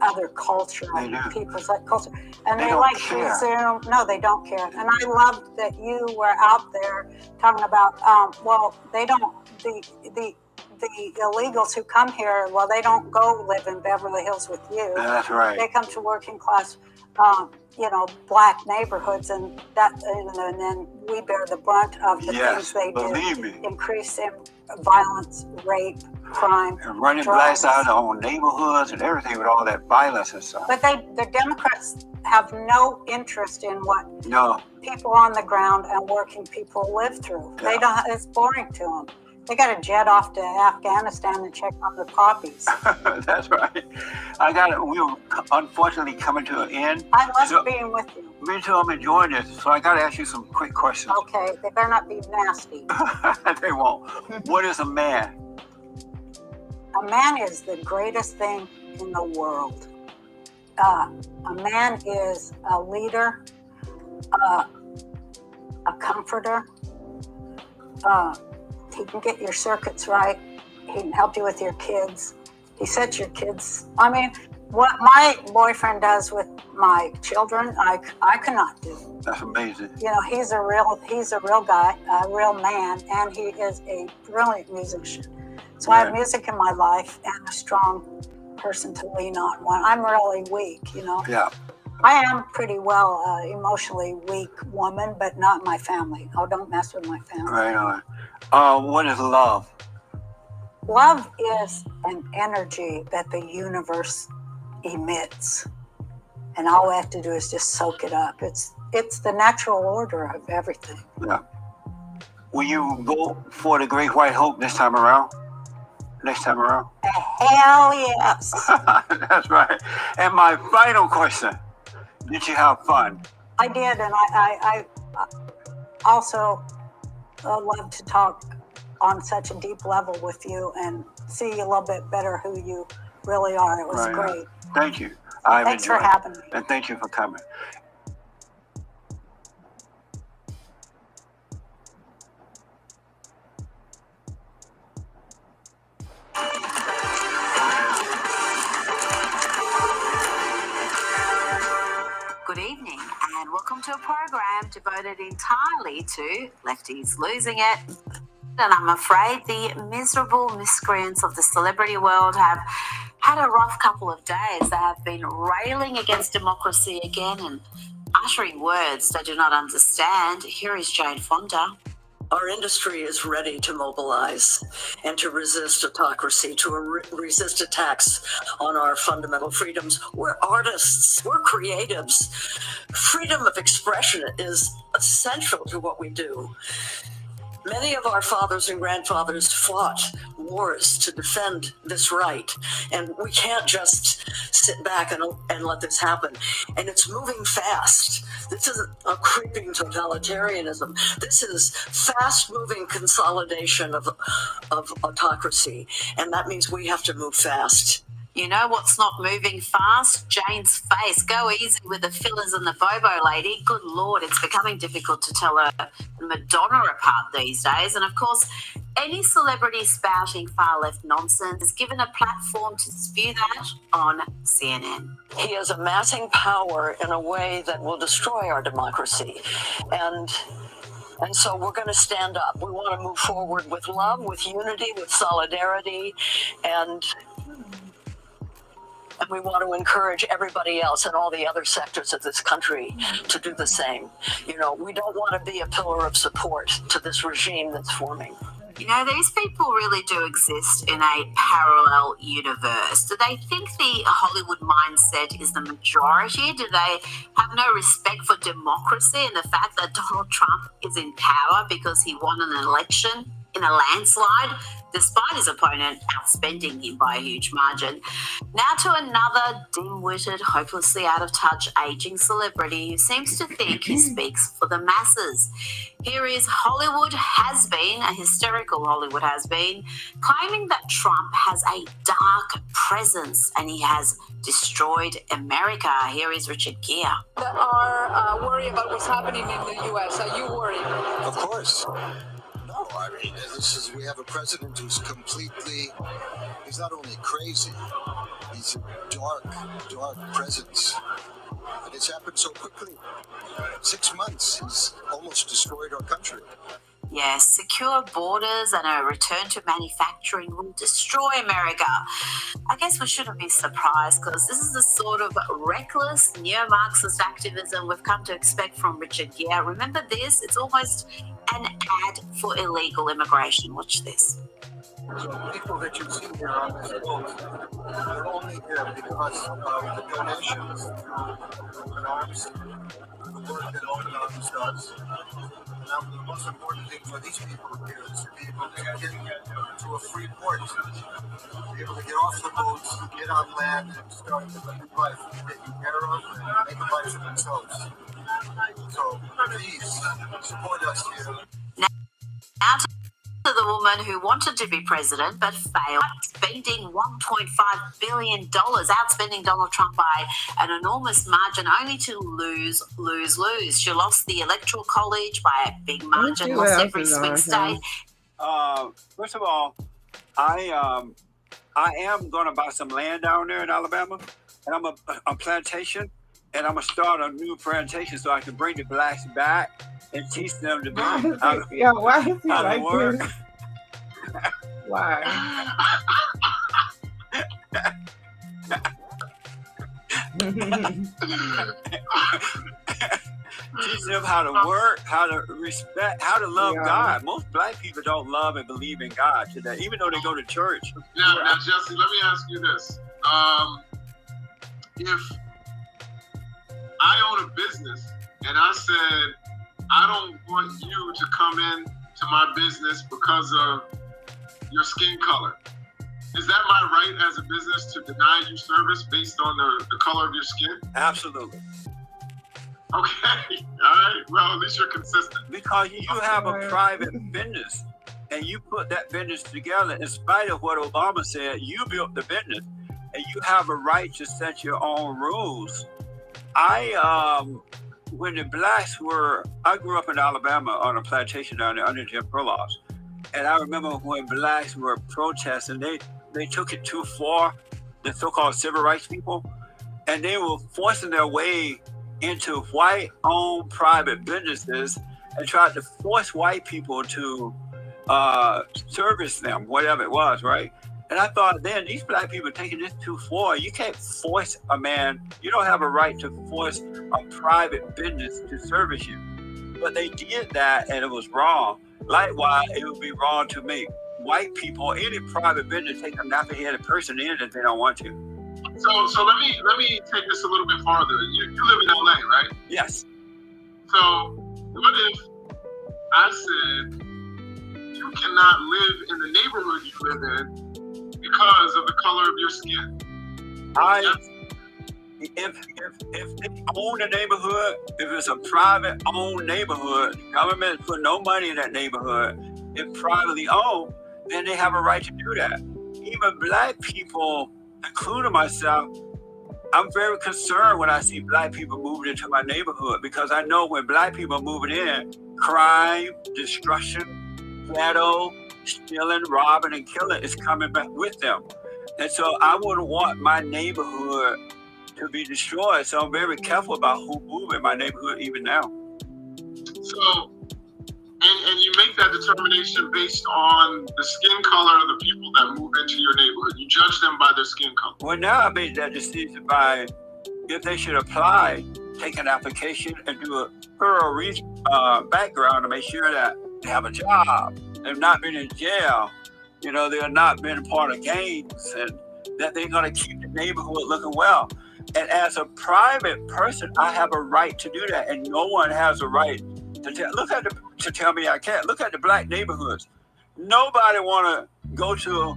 other culture and people's culture. And they like presume, no, they don't care. And I loved that you were out there talking about, well, they don't, the illegals who come here, well, they don't go live in Beverly Hills with you. That's right. They come to working class, black neighborhoods, and then we bear the brunt of the things they do. Increase in violence, rape, crime, and running blacks out of their own neighborhoods and everything with all that violence and stuff. But the Democrats have no interest in what people on the ground and working people live through. They don't. It's boring to them. They got to jet off to Afghanistan and check on the poppies. That's right. We were unfortunately coming to an end. I love being with you. Me too. I'm enjoying this. So I got to ask you some quick questions. Okay. They better not be nasty. They won't. What is a man? A man is the greatest thing in the world. A man is a leader, a comforter. He can get your circuits right. He can help you with your kids. He sets your kids. I mean, what my boyfriend does with my children, I cannot do. That's amazing. He's a real guy, a real man, and he is a brilliant musician. So I have music in my life and a strong person to lean on when I'm really weak, Yeah. I am pretty well emotionally weak woman, but not my family. Oh, don't mess with my family. Right on. What is love? Love is an energy that the universe emits. And all we have to do is just soak it up. It's the natural order of everything. Yeah. Will you go for the Great White Hope this time around? Next time around? Hell yes. That's right. And my final question. Did you have fun? I did, and I also love to talk on such a deep level with you and see a little bit better who you really are. It was great. Thank you. Thanks for having me. And thank you for coming. Good evening and welcome to a program devoted entirely to lefties losing it. And I'm afraid the miserable miscreants of the celebrity world have had a rough couple of days. They have been railing against democracy again and uttering words they do not understand. Here is Jane Fonda. Our industry is ready to mobilize and to resist autocracy, to resist attacks on our fundamental freedoms. We're artists, we're creatives. Freedom of expression is essential to what we do. Many of our fathers and grandfathers fought wars to defend this right, and we can't just sit back and let this happen. And it's moving fast. This isn't a creeping totalitarianism. This is fast-moving consolidation of autocracy, and that means we have to move fast. You know what's not moving fast? Jane's face. Go easy with the fillers and the Bobo lady. Good Lord, it's becoming difficult to tell her and Madonna apart these days. And of course, any celebrity spouting far-left nonsense is given a platform to spew that on CNN. He is amassing power in a way that will destroy our democracy. And so we're going to stand up. We want to move forward with love, with unity, with solidarity, and we want to encourage everybody else in all the other sectors of this country to do the same. We don't want to be a pillar of support to this regime that's forming. These people really do exist in a parallel universe. Do they think the Hollywood mindset is the majority? Do they have no respect for democracy and the fact that Donald Trump is in power because he won an election? in a landslide, despite his opponent outspending him by a huge margin. Now to another dim-witted, hopelessly out-of-touch, aging celebrity who seems to think he speaks for the masses. Here is Hollywood has-been, a hysterical Hollywood has-been, claiming that Trump has a dark presence and he has destroyed America. Here is Richard Gere. That are worried about what's happening in the U.S. Are you worried? Of course. No, I mean, we have a president who's he's not only crazy, he's a dark presence. And it's happened so quickly. 6 months, he's almost destroyed our country. Yes, secure borders and a return to manufacturing will destroy America. I guess we shouldn't be surprised because this is the sort of reckless neo-Marxist activism we've come to expect from Richard Gere. Remember this? It's almost an ad for illegal immigration. Watch this. So people that you see here on this boat, they're only here because of the donations to Open Arms, the work that Open Arms does. Now, the most important thing for these people here is to be able to get to a free port, be able to get off the boats, get on land, and start a new life, taking care of and make a life for themselves. So please support us here. Now to the woman who wanted to be president but failed, spending $1.5 billion, outspending Donald Trump by an enormous margin, only to lose. She lost the Electoral College by a big margin, lost every swing state. First of all, I am going to buy some land down there in Alabama, and I'm a plantation, and I'm going to start a new plantation so I can bring the blacks back and teach them to be why is he like work. this? Why? Teach them how to work, how to respect, how to love God. Most black people don't love and believe in God today, even though they go to church. Now, Jesse, let me ask you this. If I own a business and I said, I don't want you to come in to my business because of your skin color, is that my right as a business to deny you service based on the color of your skin? Absolutely. Okay. All right. Well, at least you're consistent. Because you have a private business and you put that business together in spite of what Obama said. You built the business and you have a right to set your own rules. When the blacks I grew up in Alabama on a plantation down there under Jim Crow laws. And I remember when blacks were protesting, they took it too far, the so-called civil rights people, and they were forcing their way into white-owned private businesses and tried to force white people to service them, whatever it was, right? And I thought then, these black people are taking this too far. You can't force a man. You don't have a right to force a private business to service you. But they did that, and it was wrong. Likewise, it would be wrong to make white people, any private business, take a nappy-headed person in if they don't want to. So let me take this a little bit farther. You live in LA, right? Yes. So what if I said you cannot live in the neighborhood you live in because of the color of your skin? If they own the neighborhood, if it's a private owned neighborhood, the government put no money in that neighborhood, it's privately owned, then they have a right to do that. Even black people, including myself, I'm very concerned when I see black people moving into my neighborhood because I know when black people are moving in, crime, destruction, ghetto, stealing, robbing, and killing is coming back with them. And so I wouldn't want my neighborhood to be destroyed. So I'm very careful about who moves in my neighborhood even now. So, and you make that determination based on the skin color of the people that move into your neighborhood. You judge them by their skin color. Well, now I made that decision by if they should apply, take an application and do a thorough background to make sure that they have a job, they've not been in jail, they're not been part of gangs, and that they're going to keep the neighborhood looking well. And as a private person, I have a right to do that, and no one has a right to tell me I can't. Look at the black neighborhoods. Nobody want to go to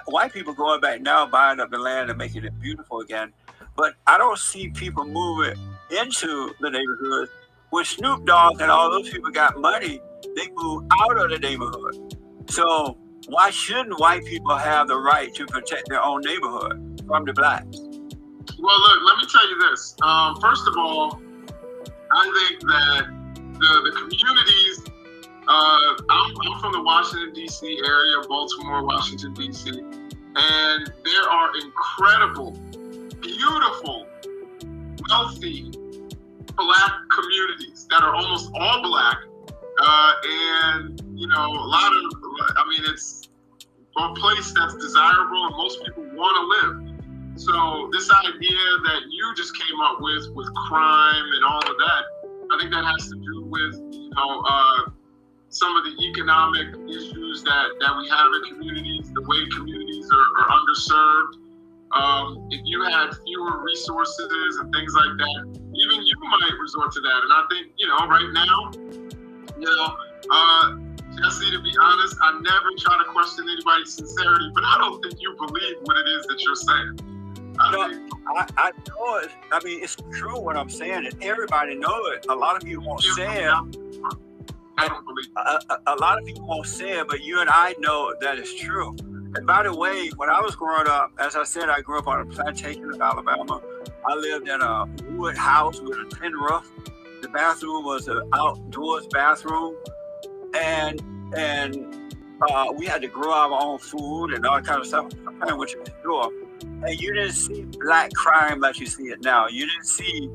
white people going back now, buying up the land and making it beautiful again. But I don't see people moving into the neighborhood. When Snoop Dogg and all those people got money, they moved out of the neighborhood. So why shouldn't white people have the right to protect their own neighborhood from the blacks? Well, look, let me tell you this. First of all, I think that the communities, I'm from the Washington, D.C. area, Baltimore, Washington, D.C., and there are incredible, beautiful, wealthy black communities that are almost all black. And, you know, it's a place that's desirable and most people want to live. So this idea that you just came up with crime and all of that, I think that has to do with, some of the economic issues that we have in communities, the way communities are underserved. If you had fewer resources and things like that, even you might resort to that. And I think, right now, Jesse, to be honest, I never try to question anybody's sincerity, but I don't think you believe what it is that you're saying. I know it. I mean, it's true what I'm saying, and everybody knows it. A lot of people won't say it. I don't believe a lot of people won't say it, but you and I know that it's true. And by the way, when I was growing up, as I said, I grew up on a plantation in Alabama. I lived in a wood house with a tin roof. The bathroom was an outdoors bathroom, and we had to grow our own food and all that kind of stuff. Sometimes went to the store, and you didn't see black crime like you see it now. You didn't see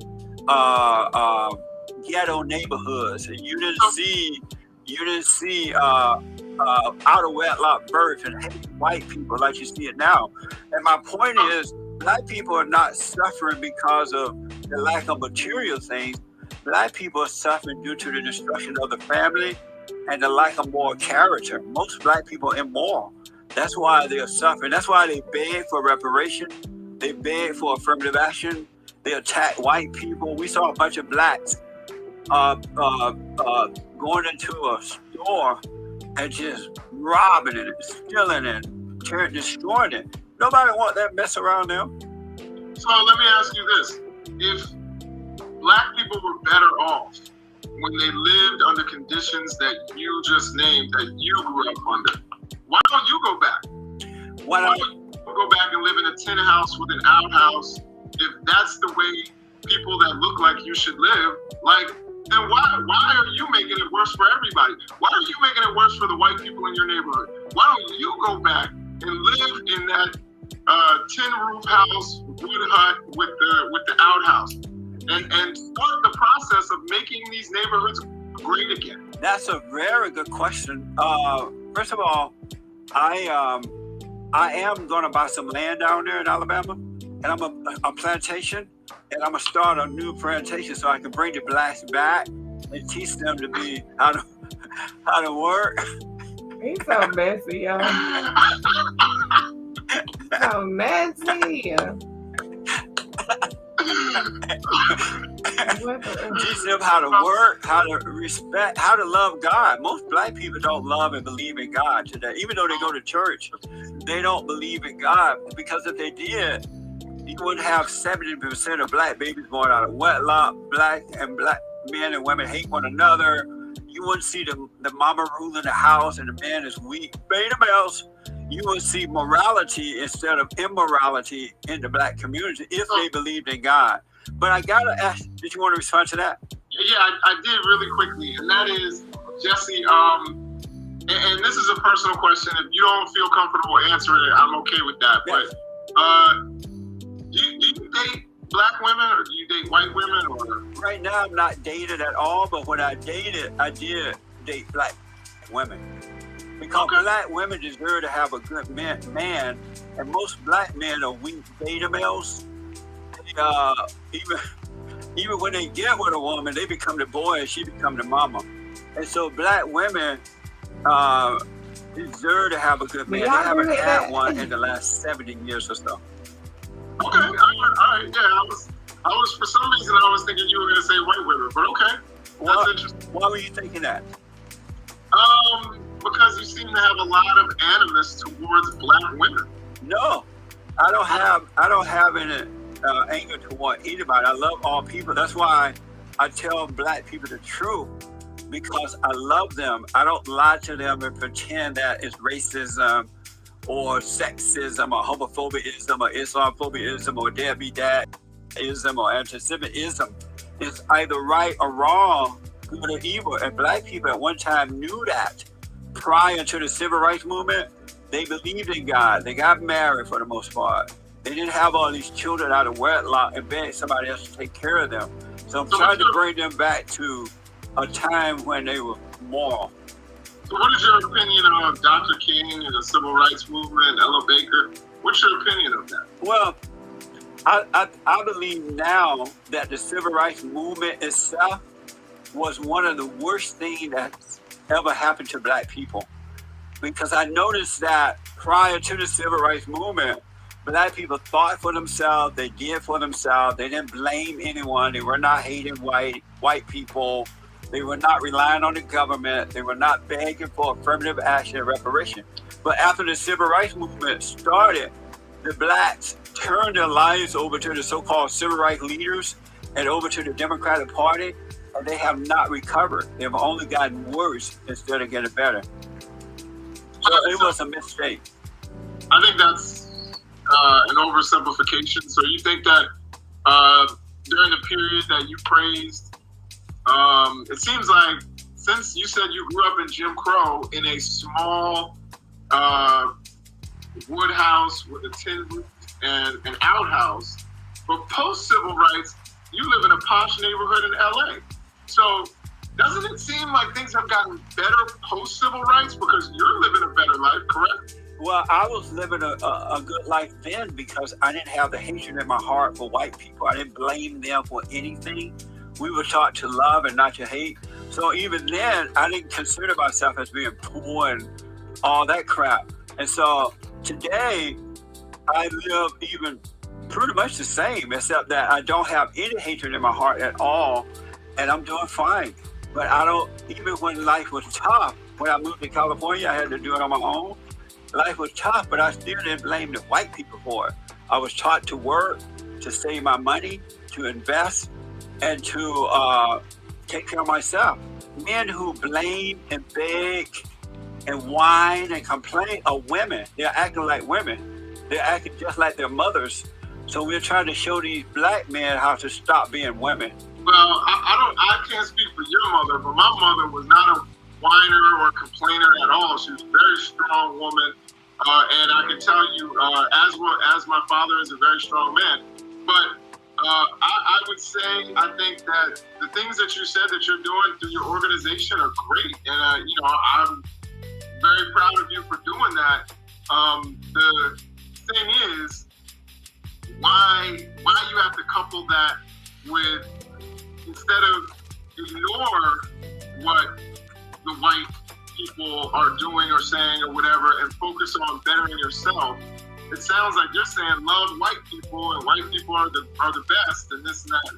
ghetto neighborhoods, and you didn't see out of wedlock births and white people like you see it now. And my point is, black people are not suffering because of the lack of material things. Black people are suffering due to the destruction of the family and the lack of moral character. Most black people are immoral. That's why they are suffering. That's why they beg for reparation. They beg for affirmative action. They attack white people. We saw a bunch of blacks going into a store and just robbing it, stealing it, destroying it. Nobody want that mess around them. So let me ask you this. If black people were better off when they lived under conditions that you just named, that you grew up under, why don't you go back? Why don't you go back and live in a tin house with an outhouse? If that's the way people that look like you should live, then why are you making it worse for everybody? Why are you making it worse for the white people in your neighborhood? Why don't you go back and live in that tin roof house, wood hut with the outhouse, and start the process of making these neighborhoods great again? That's a very good question. First of all, I am going to buy some land down there in Alabama, and I'm a plantation, and I'm gonna start a new plantation so I can bring the blacks back and teach them to be how to work. He's so messy, y'all. So messy. Teach them how to work, how to respect, how to love God. Most black people don't love and believe in God today. Even though they go to church, they don't believe in God, because if they did, you wouldn't have 70% of black babies born out of wedlock. Black men and women hate one another. You wouldn't see the mama ruling the house and the man is weak. Beta males. You would see morality instead of immorality in the black community if they believed in God. But I gotta ask, did you want to respond to that? Yeah, I did really quickly, and that is, Jesse, and this is a personal question. If you don't feel comfortable answering it, I'm okay with that. Yes. But do you date black women, or do you date white women? Or right now, I'm not dated at all. But when I did date black women, because black women deserve to have a good man, and most black men are weak beta males. Even when they get with a woman, they become the boy and she become the mama. And so black women deserve to have a good man. They haven't had one in the last 70 years or so. Okay, all right, yeah, I was for some reason I was thinking you were going to say white women, but okay, that's interesting. Why were you thinking that? Because because you seem to have a lot of animus towards black women. No, I don't have any anger toward anybody. I love all people. That's why I tell black people the truth, because I love them. I don't lie to them and pretend that it's racism or sexism or homophobiaism or Islamophobia or deadbeat dadism or anti-Semitism. It's either right or wrong, good or evil. And black people at one time knew that. Prior to the civil rights movement, they believed in God. They got married for the most part. They didn't have all these children out of wedlock and beg somebody else to take care of them. So I'm trying to bring them back to a time when they were moral. So what is your opinion on Dr. King and the civil rights movement, Ella Baker? What's your opinion of that? Well, I believe now that the civil rights movement itself was one of the worst things that's ever happened to black people. Because I noticed that prior to the civil rights movement, black people thought for themselves, they did for themselves, they didn't blame anyone, they were not hating white people, they were not relying on the government, they were not begging for affirmative action and reparation. But after the civil rights movement started, the blacks turned their lives over to the so-called civil rights leaders and over to the Democratic Party, and they have not recovered. They've only gotten worse instead of getting better. So it was a mistake. I think that's an oversimplification. So you think that during the period that you praised, it seems like, since you said you grew up in Jim Crow in a small wood house with a tin roof and an outhouse, but post-civil rights, you live in a posh neighborhood in LA. So doesn't it seem like things have gotten better post-civil rights because you're living a better life, correct? Well, I was living a good life then because I didn't have the hatred in my heart for white people. I didn't blame them for anything. We were taught to love and not to hate. So even then, I didn't consider myself as being poor and all that crap. And so today, I live even pretty much the same, except that I don't have any hatred in my heart at all, and I'm doing fine. But I don't, even when life was tough, when I moved to California, I had to do it on my own. Life was tough, but I still didn't blame the white people for it. I was taught to work, to save my money, to invest, and to take care of myself. Men who blame and beg and whine and complain are women. They're acting like women. They're acting just like their mothers. So we're trying to show these black men how to stop being women. Well, I can't speak for your mother, but my mother was not a whiner or complainer at all. She was a very strong woman. And I can tell you, as well as my father is a very strong man. But I would say, I think that the things that you said that you're doing through your organization are great. And, I'm very proud of you for doing that. The thing is, why you have to couple that with, instead of ignore what the white people are doing or saying or whatever and focus on bettering yourself, it sounds like you're saying love white people and white people are the best and this and that.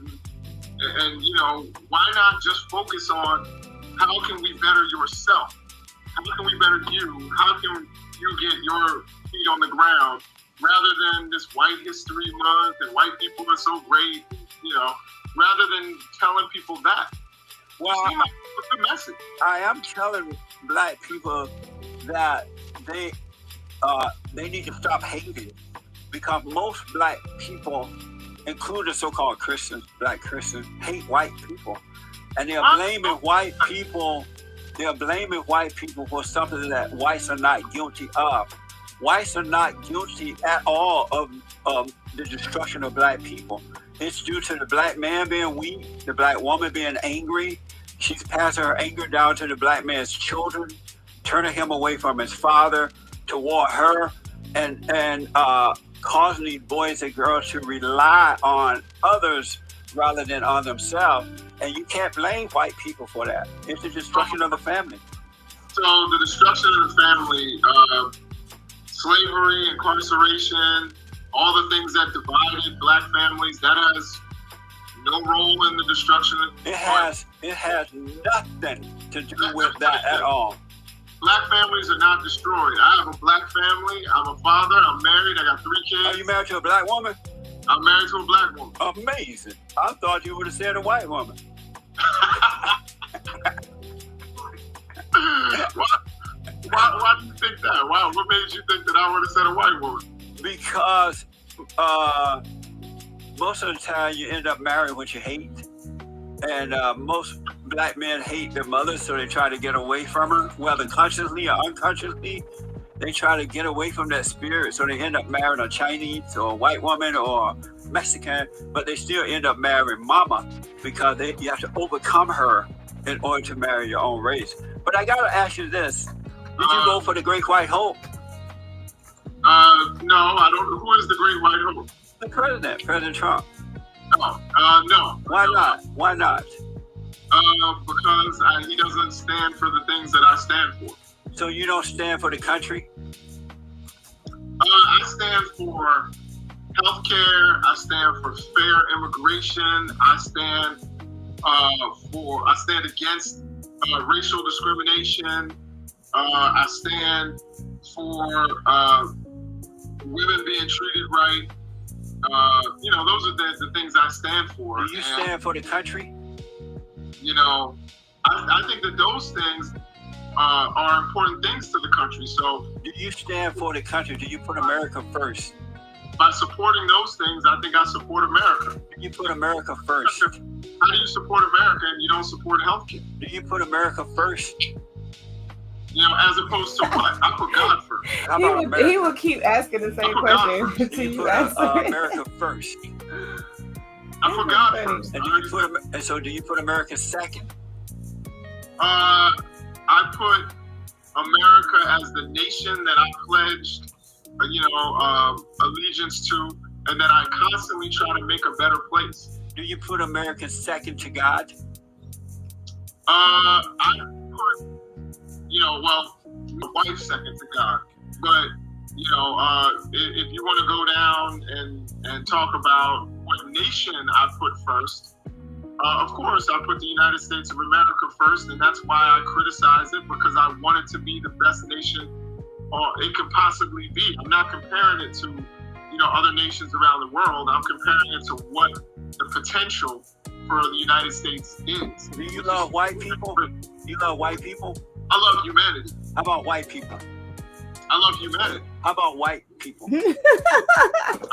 And why not just focus on how can we better yourself? How can we better you? How can you get your feet on the ground rather than this white history month and white people are so great, rather than telling people that. Well, what's the message? I am telling black people that they need to stop hating, because most black people, including so-called Christians, black Christians, hate white people. And they're blaming white people. They're blaming white people for something that whites are not guilty of. Whites are not guilty at all of the destruction of black people. It's due to the black man being weak, the black woman being angry. She's passing her anger down to the black man's children, turning him away from his father toward her, and causing these boys and girls to rely on others rather than on themselves. And you can't blame white people for that. It's the destruction of the family. So the destruction of the family, slavery, incarceration, all the things that divided black families, that has no role in the destruction of it has nothing to do with that at all. Black families are not destroyed. I have a black family. I'm a father. I'm married. I got 3 kids. Are you married to a black woman? I'm married to a black woman. Amazing. I thought you would have said a white woman. Why do you think that? Why? What made you think that I would have said a white woman? Because most of the time you end up marrying what you hate. And most black men hate their mothers, so they try to get away from her, whether consciously or unconsciously. They try to get away from that spirit, so they end up marrying a Chinese or a white woman or a Mexican, but they still end up marrying mama because you have to overcome her in order to marry your own race. But I gotta ask you this: did you go for the Great White Hope? No, I don't. Who is the Great White Hope? The president, President Trump. No. Why not? Why not? Because he doesn't stand for the things that I stand for. So you don't stand for the country? I stand for healthcare. I stand for fair immigration. I stand against racial discrimination. I stand for women being treated right. Those are the things I stand for. Do you stand for the country? I think that those things are important things to the country. So, do you stand for the country? Do you put America first? By supporting those things, I think I support America. Do you put America first? How do you support America and you don't support healthcare? Do you put America first? As opposed to what? I put God first. He will keep asking the same question until you answer. America first. I put God first. And do you put America second? I put America as the nation that I pledged, allegiance to, and that I constantly try to make a better place. Do you put America second to God? I put, my wife second to God. But, if you want to go down and talk about what nation I put first, of course, I put the United States of America first, and that's why I criticize it, because I want it to be the best nation it could possibly be. I'm not comparing it to, other nations around the world. I'm comparing it to what the potential for the United States is. Do you love white people? You love white people? I love humanity. How about white people? I love humanity. How about white people? I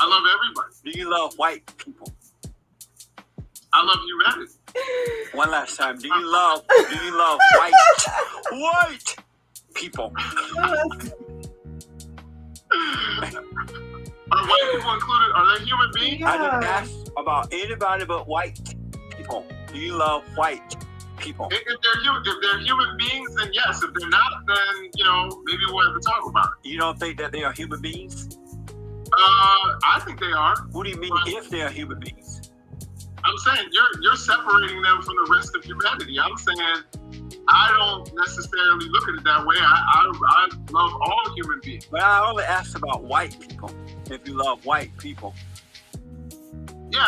love everybody. Do you love white people? I love humanity. One last time. Do you love white people? Are white people included? Are they human beings? I didn't ask about anybody but white people. Do you love white people? If they're human beings, then yes. If they're not, then maybe we'll have to talk about it. You don't think that they are human beings? I think they are. What do you mean if they are human beings? I'm saying you're separating them from the rest of humanity. I'm saying I don't necessarily look at it that way. I love all human beings. But I only asked about white people. If you love white people. Yeah,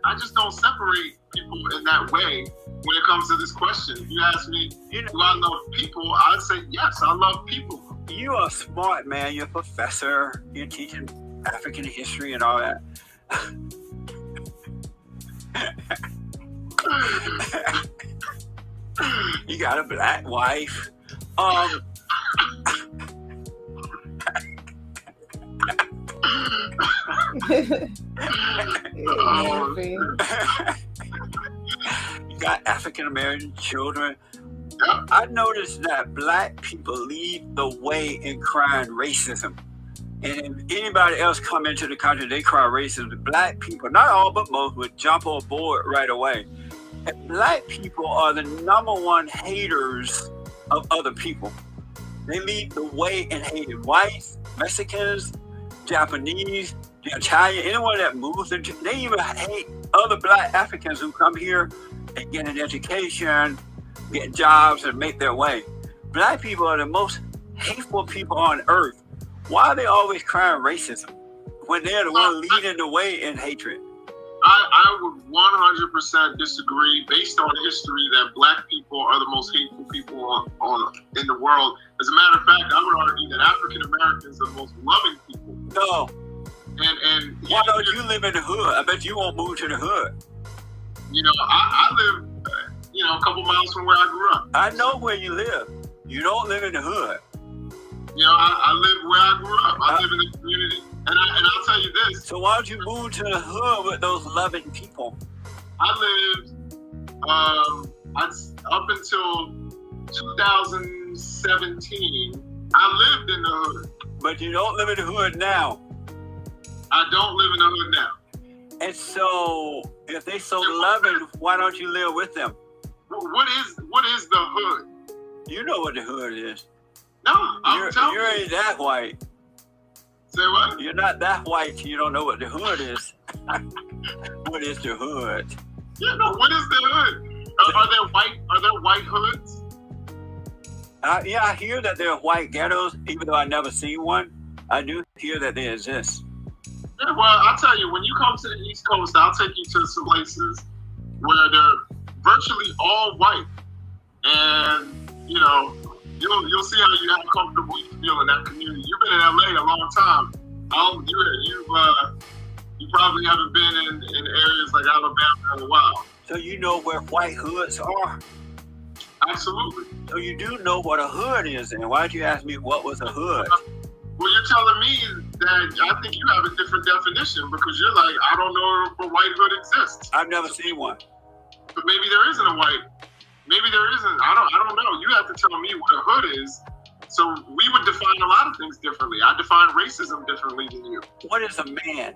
I just don't separate people in that way when it comes to this question. If you ask me, do I love people? I'd say yes, I love people. You are smart, man. You're a professor. You're teaching African history and all that. You got a black wife. You got African American children. I noticed that black people lead the way in crying racism. And if anybody else come into the country, they cry racism. Black people, not all but most, would jump on board right away. And black people are the #1 haters of other people. They lead the way in hating whites, Mexicans, Japanese, the Italian, anyone that moves. They even hate other black Africans who come here and get an education, get jobs, and make their way. Black people are the most hateful people on earth. Why are they always crying racism when they're the one leading the way in hatred? I would 100% disagree, based on history, that black people are the most hateful people in the world. As a matter But you won't move to the hood. You know, I live, a couple miles from where I grew up. I know where you live. You don't live in the hood. You know, I live where I grew up. I live in the community. And I'll tell you this. So why don't you move to the hood with those loving people? I lived, up until 2017, I lived in the hood. But you don't live in the hood now. I don't live in the hood now. And so, if they so loving, why don't you live with them? What is the hood? You know what the hood is. No, I'm telling you. You ain't that white. Say what? You're not that white. You don't know what the hood is. What is the hood? Yeah, no. What is the hood? Are there white hoods? Yeah, I hear that there are white ghettos, even though I never seen one. I do hear that they exist. Yeah, well, I'll tell you, when you come to the East Coast, I'll take you to some places where they're virtually all white, and you'll see how comfortable you feel in that community. You've been in LA a long time. You probably haven't been in areas like Alabama in a while. So you know where white hoods are? Absolutely. So you do know what a hood is, and why'd you ask me what was a hood? Well, you're telling me that I think you have a different definition because you're like, I don't know if a white hood exists. I've never seen one. But maybe there isn't a white. Maybe there isn't. I don't know. You have to tell me what a hood is. So we would define a lot of things differently. I define racism differently than you. What is a man?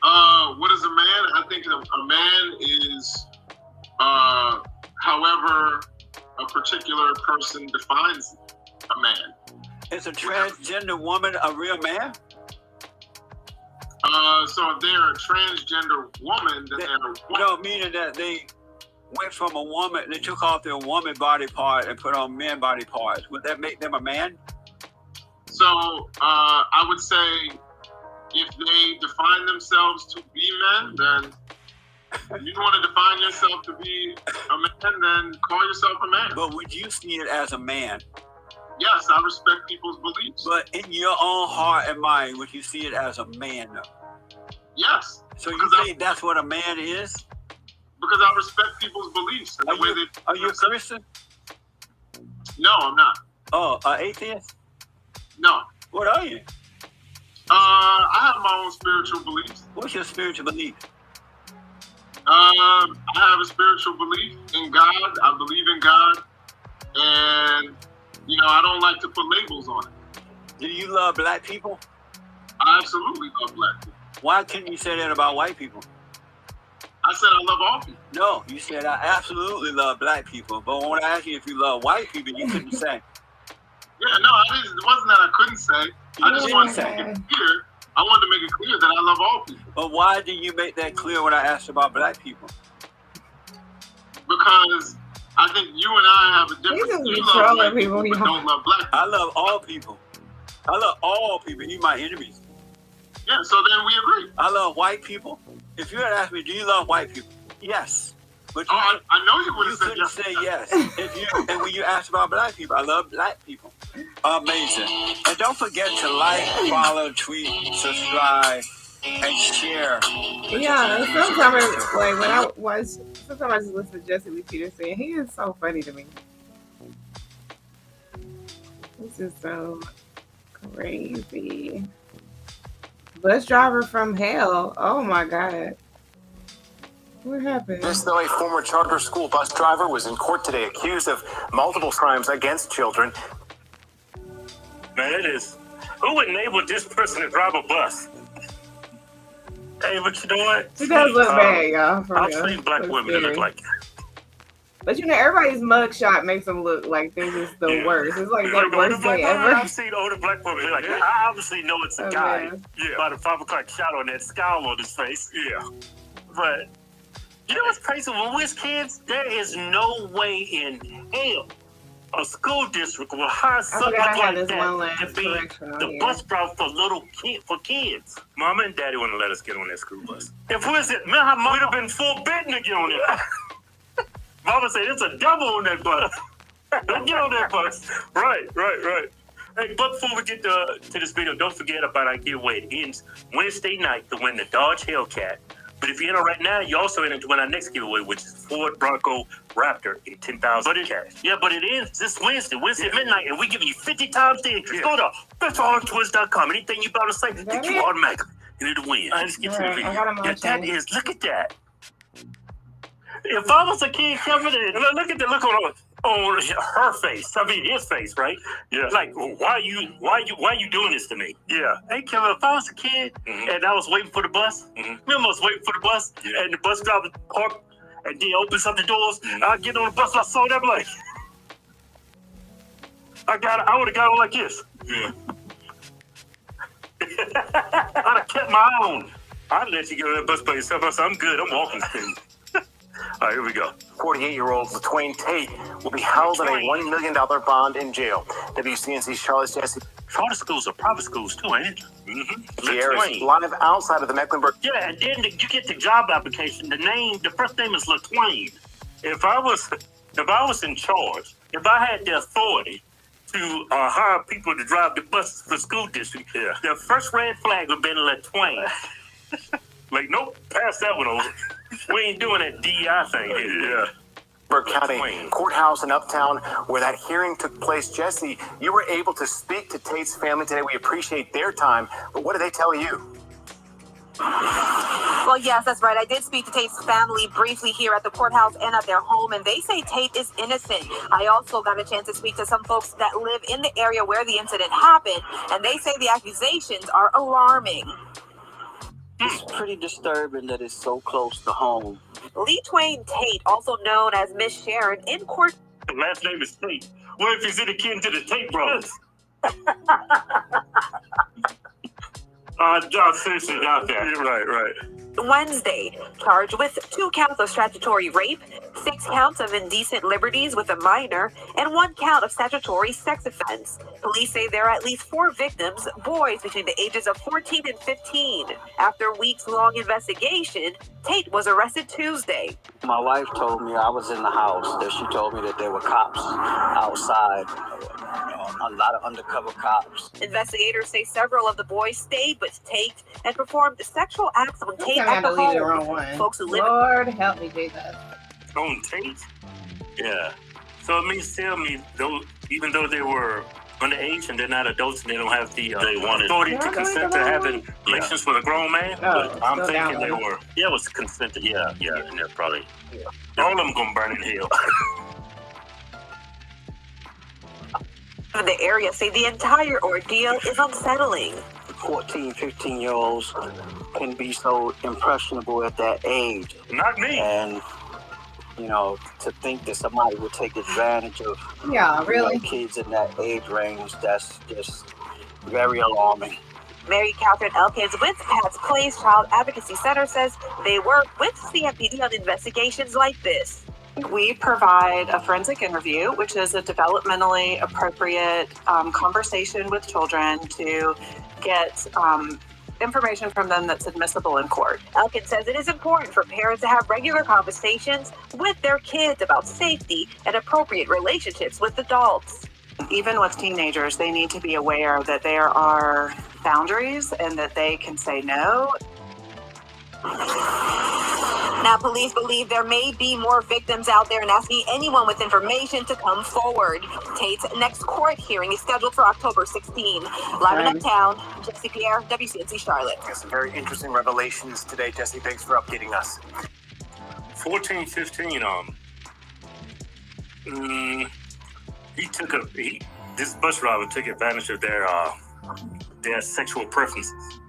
What is a man? I think a man is however a particular person defines a man. Is a transgender woman a real man? So if they're a transgender woman, then they're a woman. No, meaning that they went from a woman, they took off their woman body part and put on men body parts. Would that make them a man? So I would say if they define themselves to be men, then if you want to define yourself to be a man, then call yourself a man. But would you see it as a man? Yes, I respect people's beliefs. But in your own heart and mind, would you see it as a man, though? Yes. So you think that's what a man is? Because I respect people's beliefs. Are you a Christian? No, I'm not. Oh, an atheist? No. What are you? I have my own spiritual beliefs. What's your spiritual belief? I have a spiritual belief in God. I believe in God. And, I don't like to put labels on it. Do you love black people? I absolutely love black people. Why couldn't you say that about white people? I said I love all people. No, you said I absolutely love black people. But when I asked you if you love white people, you couldn't say. Yeah, no, it wasn't that I couldn't say. I just wanted to make it clear. I wanted to make it clear that I love all people. But why did you make that clear when I asked about black people? Because I think you and I have a difference. You love black people, but don't love black people. I love all people. I love all people, even my enemies. Yeah, so then we agree. I love white people. If you had asked me, do you love white people? Yes. But I know you would have said yes. You couldn't say yes. And when you asked about black people, I love black people. Amazing. And don't forget to like, follow, tweet, subscribe, and share. Yeah, sometimes sometimes I just listen to Jesse Lee Peterson. He is so funny to me. This is so crazy. Bus driver from hell. Oh my God. What happened? This, though, a former charter school bus driver was in court today accused of multiple crimes against children. Man, it is. Who would enable this person to drive a bus? Hey, what you doing? It does look bad, y'all. I've seen black women that look like. But everybody's mugshot makes them look like they're just the worst. It's like the worst day ever. I've seen older black women like, I obviously know it's a guy. Man. Yeah. By the 5 o'clock shot on that scowl on his face. Yeah. But you know what's crazy? When we was kids, there is no way in hell a school district will hire something like that to be the bus driver for kids. Mama and Daddy wouldn't let us get on that school bus. If we was it, man, we'd have been forbidden to get on it. Mama said it's a devil on that bus. Don't get on that bus. Right. Hey, but before we get to this video, don't forget about our giveaway. It ends Wednesday night to win the Dodge Hellcat. But if you're in it right now, you also enter to win our next giveaway, which is Ford Bronco Raptor in $10,000 cash. Yeah, but it ends this Wednesday at midnight, and we give you 50 times the interest. Go to bestalltwist.com. Anything you about to say, that you automatically enter to win. Let's get to the video. Yeah, that is, look at that. If I was a kid coming in, look at the look on her face. I mean, his face, right? Yeah. Like, why you doing this to me? Yeah. Hey, Kevin, if I was a kid and I was waiting for the bus, remember I was waiting for the bus, and the bus driver parked and then opens up the doors. I get on the bus, and I saw that, like, I would have got on like this. Yeah. I'd have kept my own. I'd let you get on that bus by yourself. I said, I'm good. I'm walking. All right, here we go. 48-year-old LaTwain Tate will be held on a $1 million bond in jail. WCNC's Charlotte's Jesse. Charter schools are private schools too, ain't it? The air is live outside of the Mecklenburg. Yeah, and then you get the job application. The first name is LaTwain. If I was in charge, if I had the authority to hire people to drive the buses for school district, the first red flag would have been LaTwain. Like, nope, pass that one over. We ain't doing that DEI thing here. Yeah. Burke County Courthouse in Uptown, where that hearing took place. Jesse, you were able to speak to Tate's family today. We appreciate their time, but what did they tell you? Well, yes, that's right. I did speak to Tate's family briefly here at the courthouse and at their home, and they say Tate is innocent. I also got a chance to speak to some folks that live in the area where the incident happened, and they say the accusations are alarming. It's pretty disturbing that it's so close to home. LaTwain Tate, also known as Miss Sharon, in court. The last name is Tate. What if he's in akin to the Tate brothers? John seriously got that. Right. Wednesday, charged with 2 counts of statutory rape, 6 counts of indecent liberties with a minor, and 1 count of statutory sex offense. Police say there are at least 4 victims, boys between the ages of 14 and 15. After a weeks-long investigation, Tate was arrested Tuesday. My wife told me I was in the house, that she told me that there were cops outside, a lot of undercover cops. Investigators say several of the boys stayed with Tate and performed sexual acts on Tate at the home. Folks who live Lord help me, Jesus. On Tate? Yeah. So it means tell me, though, even though they were underage and they're not adults and they don't have the authority to consent to having relations with a grown man, but I'm thinking they were. Yeah, it was consented. Yeah, and they're probably all of them gonna burn in hell. The area say the entire ordeal is unsettling. 14, 15-year-olds can be so impressionable at that age. Not me. And, to think that somebody would take advantage of kids in that age range, that's just very alarming. Mary Catherine Elkins with Pat's Place Child Advocacy Center says they work with CMPD on investigations like this. We provide a forensic interview, which is a developmentally appropriate conversation with children to get information from them that's admissible in court. Elkins says it is important for parents to have regular conversations with their kids about safety and appropriate relationships with adults. Even with teenagers, they need to be aware that there are boundaries and that they can say no. Now, police believe there may be more victims out there and asking anyone with information to come forward. Tate's next court hearing is scheduled for October 16. Live in Uptown, Jesse Pierre, WCNC Charlotte. Some very interesting revelations today, Jesse. Thanks for updating us. 14, 15, this bus driver took advantage of their sexual preferences.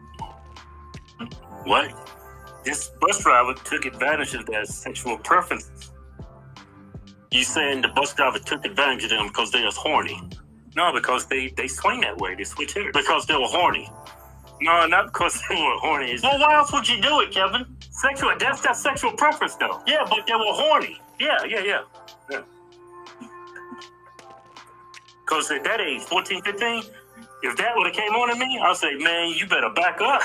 What? This bus driver took advantage of their sexual preferences. You saying the bus driver took advantage of them because they was horny? No, because they swing that way. They switch hitters. Because they were horny. No, not because they were horny. Well, why else would you do it, Kevin? That's that sexual preference, though. Yeah, but they were horny. Yeah. Because at that age, 14, 15, if that would have came on to me, I'd say, man, you better back up.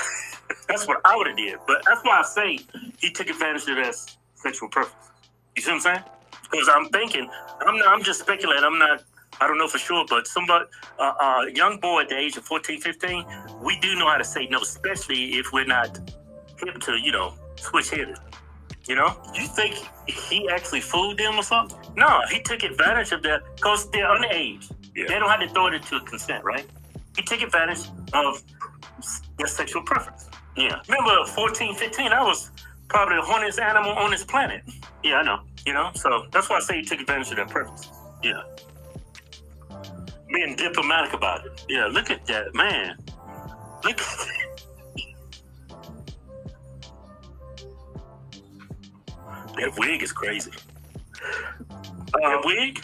That's what I would have did. But that's why I say he took advantage of that sexual preference. You see what I'm saying? Because I'm thinking, I'm just speculating. I'm not I don't know for sure, but somebody, a young boy at the age of 14, 15, we do know how to say no, especially if we're not hip to, switch-headed. You think he actually fooled them or something? No, he took advantage of that because they're underage. Yeah. They don't have to throw it into consent, right? He took advantage of their sexual preference. Yeah. Remember, 14, 15, I was probably the horniest animal on this planet. Yeah, I know. So that's why I say he took advantage of their preference. Yeah. Being diplomatic about it. Yeah, look at that, man. Look at that. That wig is crazy. That wig?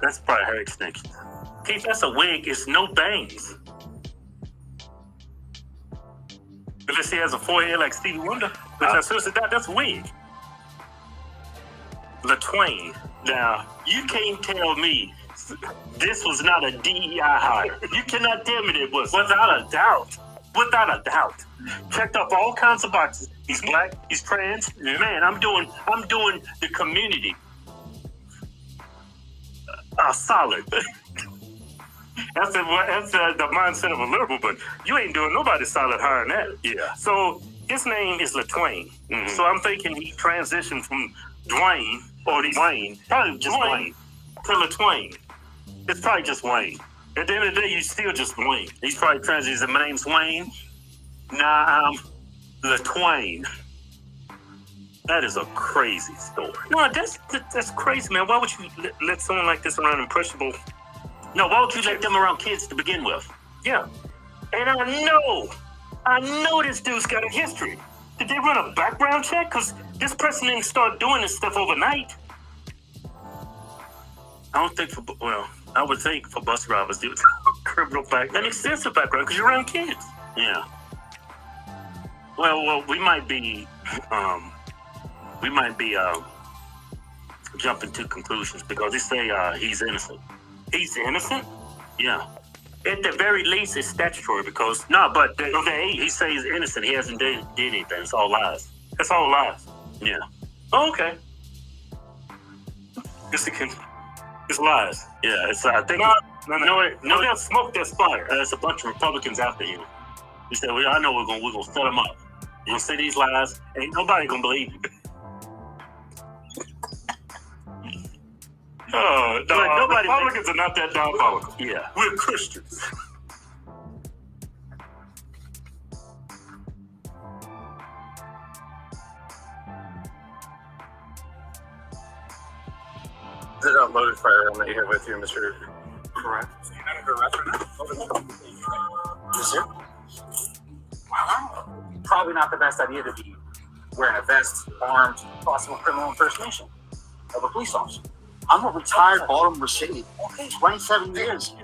That's probably hair extensions. Keith, that's a wig. It's no bangs. Unless he has a forehead like Stevie Wonder, which I seriously doubt that's a wig. LaTwain. Now, you can't tell me this was not a DEI hire. You cannot tell me it was. Without a doubt. Without a doubt. Checked up all kinds of boxes. He's black. He's trans. Yeah. Man, I'm doing the community solid. That's the mindset of a liberal, but you ain't doing nobody solid hiring that. Yeah. So his name is LaTwain. Mm-hmm. So I'm thinking he transitioned from Dwayne or Wayne, probably just Wayne, to LaTwain. It's probably just Wayne. At the end of the day, you still just Wayne. He's probably transitioned. My name's Wayne. Nah, I'm LaTwain. That is a crazy story. No, that's crazy, man. Why would you let someone like this around impressionable? No, why would you let them around kids to begin with? Yeah. And I know this dude's got a history. Did they run a background check? Because this person didn't start doing this stuff overnight. I would think for bus drivers, dude, criminal background, an extensive background because you're around kids. Yeah. Well, we might be jumping to conclusions because they say he's innocent. He's innocent? Yeah. At the very least, it's statutory because he says he's innocent. He hasn't did anything. It's all lies. That's all lies. Yeah. Oh, okay. It's lies. Yeah. It's I think. No. They'll smoke their spire. There's a bunch of Republicans after him. He said, "Well, I know we're gonna set them up. You're gonna say these lies. Ain't nobody gonna believe you." Oh, no, Republicans are not that diabolical. Yeah. We're Christians. Is it a loaded firearm that you have with you, Mr. Correct. So you're not under arrest right now? Yes, sir. Wow. Probably not the best idea to be wearing a vest, armed, possible criminal impersonation of a police officer. I'm a retired Baltimore City. Okay, 27 years.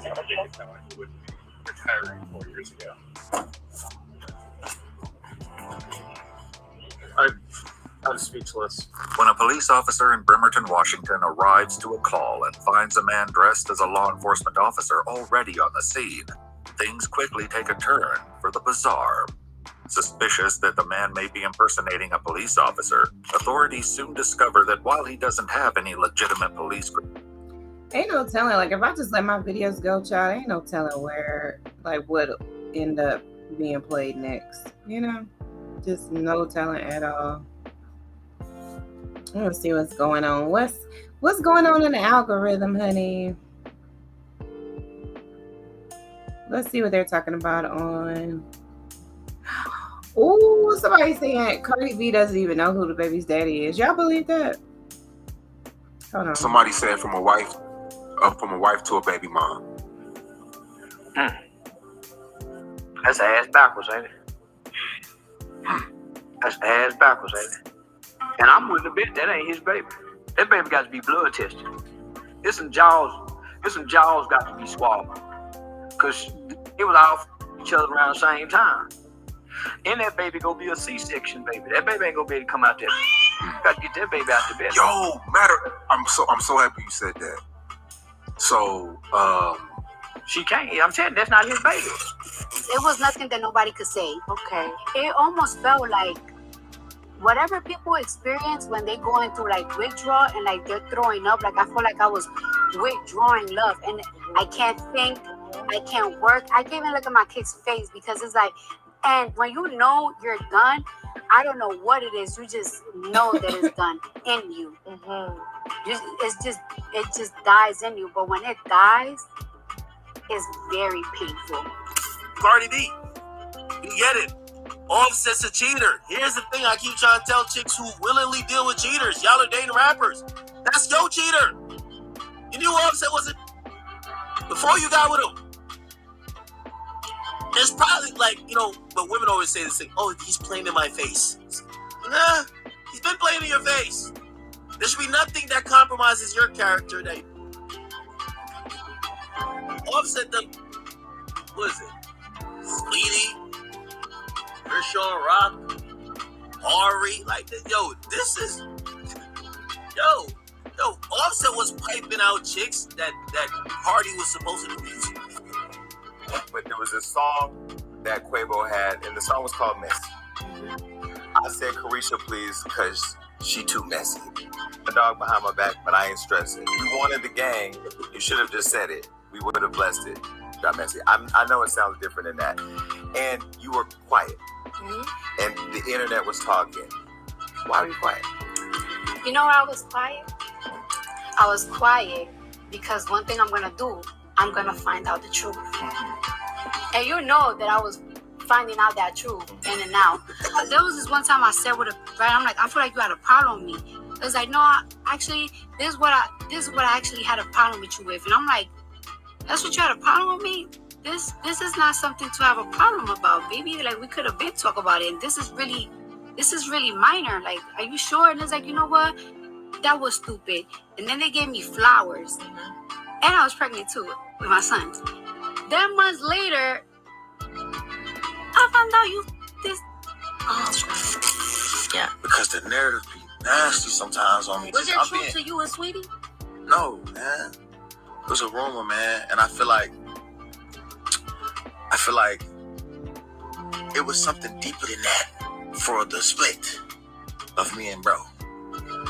Retiring 4 years ago. I'm speechless. When a police officer in Bremerton, Washington arrives to a call and finds a man dressed as a law enforcement officer already on the scene, things quickly take a turn for the bizarre. Suspicious that the man may be impersonating a police officer, authorities soon discover that while he doesn't have any legitimate police... Ain't no telling, like, if I just let my videos go, child, ain't no telling where, like, what end up being played next, Just no telling at all. Let's see what's going on. What's going on in the algorithm, honey? Let's see what they're talking about on... Oh, somebody's saying Cardi B doesn't even know who the baby's daddy is. Y'all believe that? Hold on. Somebody said from a wife to a baby mom. That's ass backwards, ain't it? That's ass backwards, ain't it? And I'm willing to bet that ain't his baby. That baby got to be blood tested. There's some jaws got to be swabbed. Because it was all each other around the same time. And that baby gonna be a C-section baby. That baby ain't gonna be able to come out there. You gotta get that baby out the bed. Yo, I'm so happy you said that. So, she can't. I'm telling you, that's not his baby. It was nothing that nobody could say. Okay. It almost felt like whatever people experience when they go into like withdrawal and like they're throwing up, like I feel like I was withdrawing love and I can't think, I can't work, I can't even look at my kid's face because it's like, and when you know you're done, I don't know what it is, you just know that it's done in you. It just dies in you, but when it dies, it's very painful. Cardi B, you get it. Offset's a cheater. Here's the thing I keep trying to tell chicks who willingly deal with cheaters. Y'all are dating rappers. That's your cheater. You knew Offset was it before you got with him. It's probably like, but women always say this thing, oh, he's playing in my face. Nah, he's been playing in your face. There should be nothing that compromises your character. That Offset them, what is it? Sweetie, Krishan Rock, Ari, like, this is, Offset was piping out chicks that Cardi was supposed to do music. But there was a song that Quavo had, and the song was called Messy. I said, Carisha, please, because she too messy. A dog behind my back, but I ain't stressing. You wanted the gang, you should have just said it. We would have blessed it. Got messy. I know it sounds different than that. And you were quiet. And the internet was talking. Why were you quiet? You know why I was quiet? I was quiet because one thing I'm going to do, I'm going to find out the truth. And you know that I was finding out that truth in and out. But there was this one time I said with a friend, I'm like, I feel like you had a problem with me. It was like, no, actually, this is what I actually had a problem with you with. And I'm like, that's what you had a problem with me? This is not something to have a problem about, baby. Like, we could have been talk about it. And this is really minor. Like, are you sure? And it's like, you know what? That was stupid. And then they gave me flowers. And I was pregnant too with my son. Then months later, I found out you this. Oh, yeah. Because the narrative be nasty sometimes on me. Was it true to you and Sweetie? No, man. It was a rumor, man. And I feel like it was something deeper than that for the split of me and bro.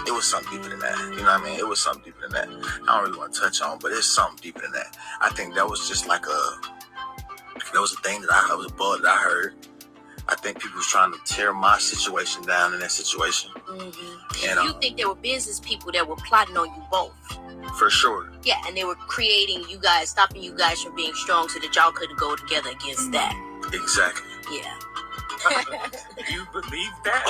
It was something deeper than that. You know what I mean? It was something deeper than that. I don't really want to touch on, but it's something deeper than that. I think that was just like that was a thing that was a bug that I heard. I think people was trying to tear my situation down in that situation. And, you think there were business people that were plotting on you both? For sure. Yeah, and they were creating you guys, stopping you guys from being strong so that y'all couldn't go together against that. Exactly. Yeah. You believe that?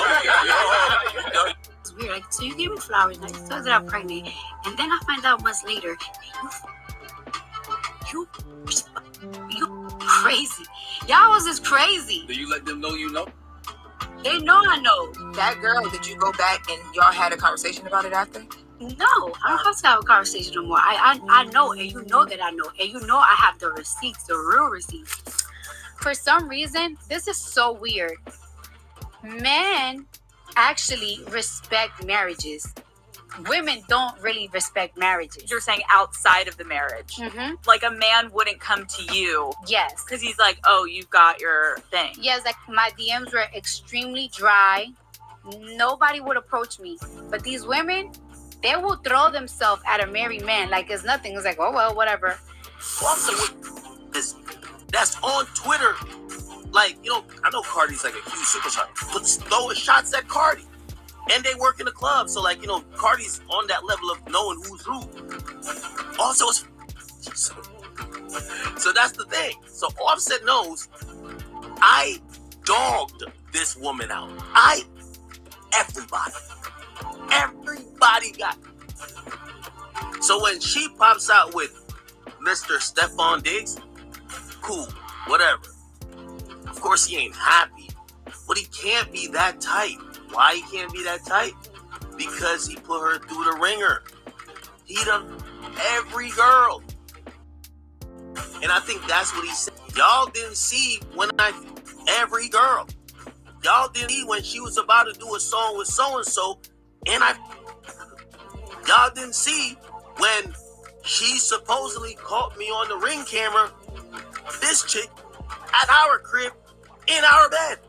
It's weird. Like, so you gave me flowers, and I told that I'm pregnant, and then I find out months later, you crazy. Y'all was just crazy. Do you let them know you know? They know I know. That girl, did you go back and y'all had a conversation about it after? No, I don't have to have a conversation no more. I know, and you know that I know, and you know I have the receipts, the real receipts. For some reason, this is so weird. Men actually respect marriages. Women don't really respect marriages. You're saying outside of the marriage. Like a man wouldn't come to you. Yes. Because he's like, oh, you've got your thing. Yes, like my DMs were extremely dry. Nobody would approach me. But these women, they will throw themselves at a married man like it's nothing. It's like, oh, well, whatever. Also, that's on Twitter. Like, I know Cardi's like a huge superstar, but throwing shots at Cardi. And they work in the club. So, like, Cardi's on that level of knowing who's who. Also, so that's the thing. So Offset knows I dogged this woman out. Everybody got it. So when she pops out with Mr. Stephon Diggs, cool, whatever. Of course he ain't happy, but he can't be that tight. Why he can't be that tight? Because he put her through the ringer. He done every girl. And I think that's what he said. Y'all didn't see every girl. Y'all didn't see when she was about to do a song with so-and-so. Y'all didn't see when she supposedly caught me on the Ring camera, this chick, at our crib, in our bed.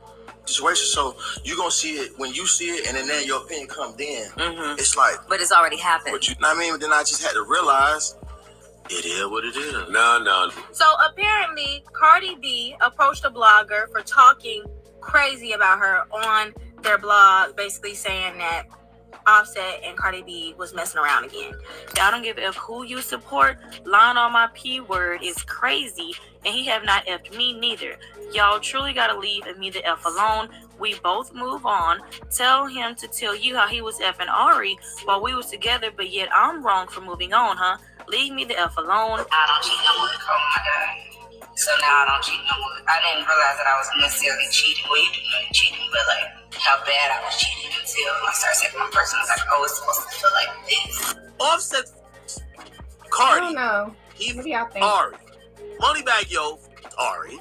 situation. So you gonna see it when you see it, and then your opinion comes in. Mhm. It's like, But it's already happened. what you know what I mean? But then I just had to realize it is what it is. No. So apparently, Cardi B approached a blogger for talking crazy about her on their blog, basically saying that Offset and Cardi B was messing around again. Y'all don't give a f who you support. Lying on my P word is crazy, and he have not effed me neither. Y'all truly gotta leave me the f alone. We both move on. Tell him to tell you how he was effing Ari while we was together, but yet I'm wrong for moving on, huh? Leave me the f alone. I don't cheat no more. Oh my God. So now I don't cheat no more. I didn't realize that I was necessarily cheating. Well, you do know you're cheating, but like how bad I was cheating until I started saying my person was like, oh, it's supposed to feel like this. Offset, Cardi. I don't know. What do y'all think? Ari. Moneybag Yo, Ari.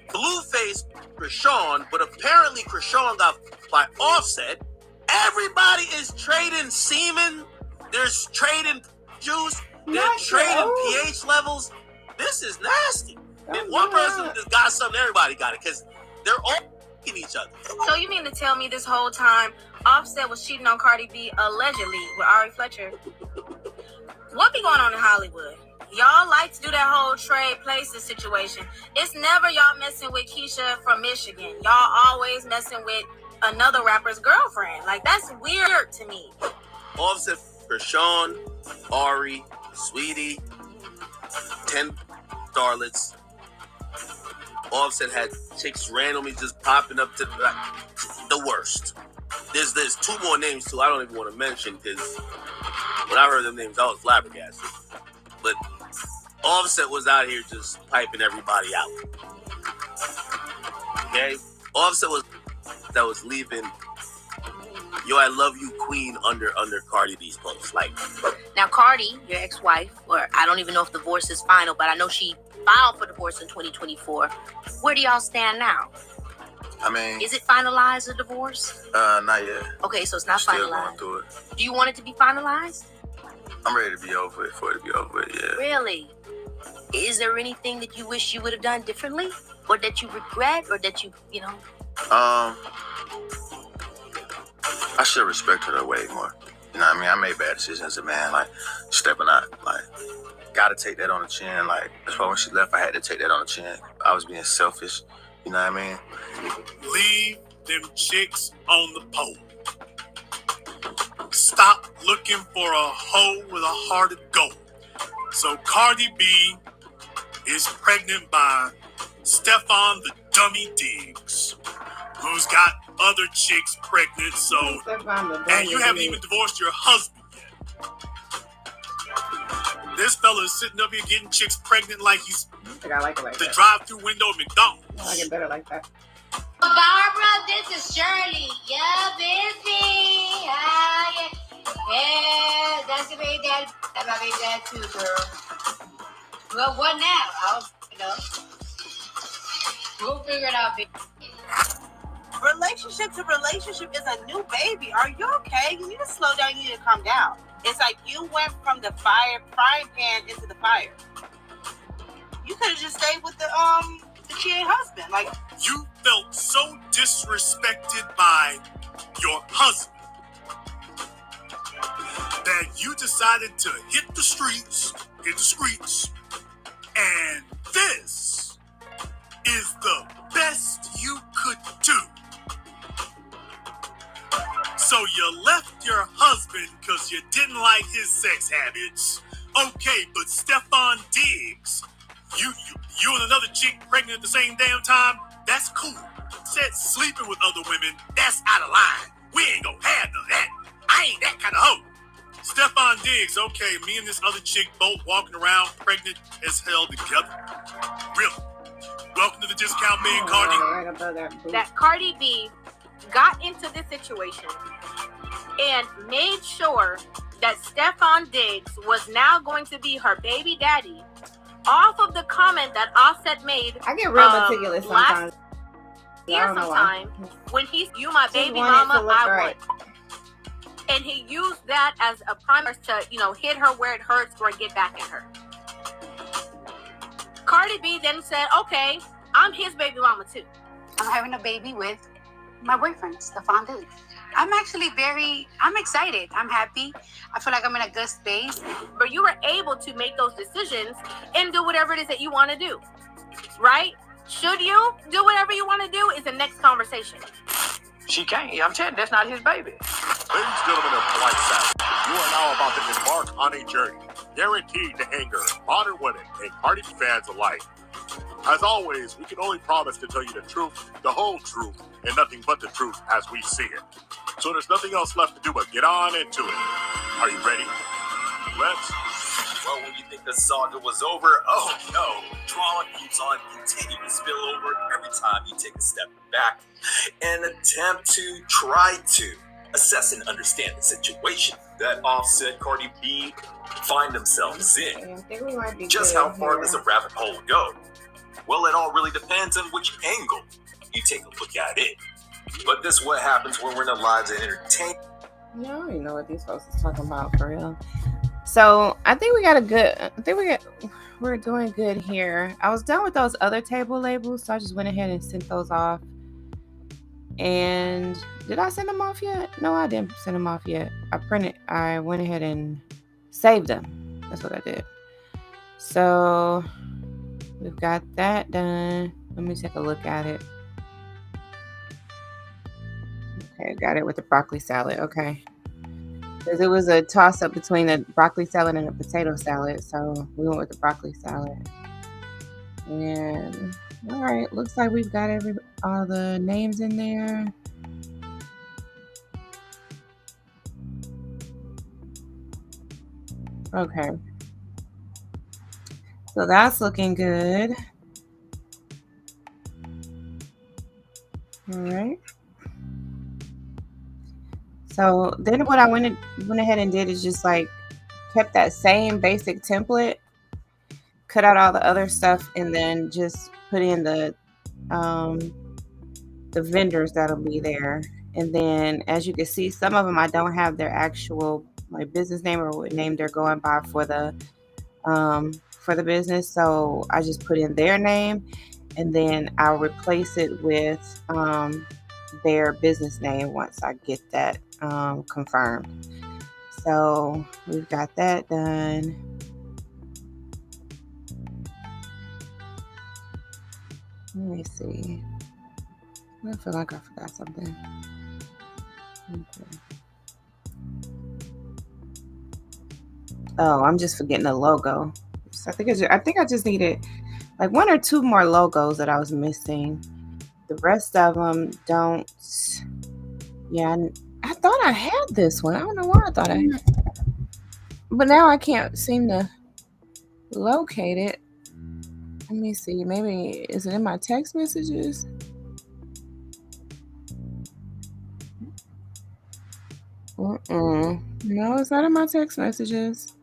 Blueface, Krishan, but apparently Krishan got by Offset. Everybody is trading semen. There's trading juice. They're trading pH levels. This is nasty. If one person just got something, everybody got it because they're all f***ing each other. So you mean to tell me this whole time Offset was cheating on Cardi B allegedly with Ari Fletcher? What be going on in Hollywood? Y'all like to do that whole trade places situation. It's never y'all messing with Keisha from Michigan. Y'all always messing with another rapper's girlfriend. Like, that's weird to me. Offset, Krishan, Ari, Sweetie, 10 starlets. Offset had chicks randomly just popping up to the worst. There's two more names too I don't even want to mention because when I heard them names I was flabbergasted. But Offset was out here just piping everybody out. Okay? Offset was leaving Yo, I Love You Queen under Cardi B's post. Like, now Cardi, your ex-wife, or I don't even know if divorce is final, but I know she filed for divorce in 2024. Where do y'all stand now? I mean, is it finalized, a divorce? Not yet. Okay, so it's not Still finalized. going through it. Do you want it to be finalized? I'm ready to be over it, for it to be over it, yeah. Really? Is there anything that you wish you would have done differently? Or that you regret? Or that you know? I should have respected her way more. You know what I mean? I made bad decisions as a man, like stepping out, like gotta take that on the chin. Like that's why when she left, I had to take that on the chin. I was being selfish. You know what I mean? Leave them chicks on the pole. Stop looking for a hoe with a heart of gold. So Cardi B is pregnant by Stefan the Dummy Diggs, who's got other chicks pregnant, so and you haven't even divorced your husband yet. This fella is sitting up here getting chicks pregnant like he's I like it like the that. drive-through window of McDonald's. I like it better like that. Barbara, this is Shirley. Yeah, busy. Yeah, that's your baby dad. That's my baby dad too, girl. Well, what now? We'll figure it out, baby. Relationship to relationship is a new baby. Are you okay? You need to slow down. You need to calm down. It's like you went from the frying pan into the fire. You could have just stayed with the cheating husband. Like, you felt so disrespected by your husband that you decided to hit the streets, and this is the best you could do. So you left your husband because you didn't like his sex habits. Okay, but Stefan Diggs, you and another chick pregnant at the same damn time, that's cool. Said sleeping with other women, that's out of line. We ain't gonna have none of that. I ain't that kind of hoe. Stefan Diggs, okay, me and this other chick both walking around pregnant as hell together. Really? Welcome to the discount man, Cardi. That Cardi B got into this situation and made sure that Stefan Diggs was now going to be her baby daddy off of the comment that Offset made. I get real meticulous sometimes. Sometime when he's you my baby mama, I want. And he used that as a primer to, hit her where it hurts or get back at her. Cardi B then said, okay, I'm his baby mama too. I'm having a baby with my boyfriend, Stefan Diggs. I'm excited. I'm happy. I feel like I'm in a good space. But you were able to make those decisions and do whatever it is that you want to do, right? Should you do whatever you want to do is the next conversation. She can't. I'm telling you, that's not his baby. Ladies and gentlemen of polite South, you are now about to embark on a journey guaranteed to anger modern women and Cardi B fans alike. As always, we can only promise to tell you the truth, the whole truth, and nothing but the truth as we see it. So there's nothing else left to do but get on into it. Are you ready? Let's. Well, when you think the saga was over, oh no, drama keeps on continuing to spill over every time you take a step back and attempt to try to assess and understand the situation that Offset Cardi B find themselves in. Just how far does the rabbit hole go? Well, it all really depends on which angle you take a look at it. But this is what happens when we're in the lives of entertainment. No, I don't even know what these folks is talking about for real. So I think we're doing good here. I was done with those other table labels, so I just went ahead and sent those off. And did I send them off yet? No, I didn't send them off yet. I went ahead and saved them. That's what I did. So we've got that done. Let me take a look at it. Okay, got it with the broccoli salad. Okay. Because it was a toss-up between a broccoli salad and a potato salad. So we went with the broccoli salad. And all right, looks like we've got all the names in there. Okay. So that's looking good. All right. So then what I went ahead and did is just like kept that same basic template, cut out all the other stuff, and then just put in the vendors that'll be there. And then as you can see, some of them I don't have their actual business name or what name they're going by for the business. So I just put in their name, and then I'll replace it with their business name once I get that confirmed. So we've got that done. Let me see. I feel like I forgot something. Okay. Oh, I'm just forgetting the logo. So I think I just needed like one or two more logos that I was missing. The rest of them don't. Yeah, I thought I had this one. I don't know why I thought I had it. But now I can't seem to locate it. Let me see. Maybe is it in my text messages? No, it's not in my text messages.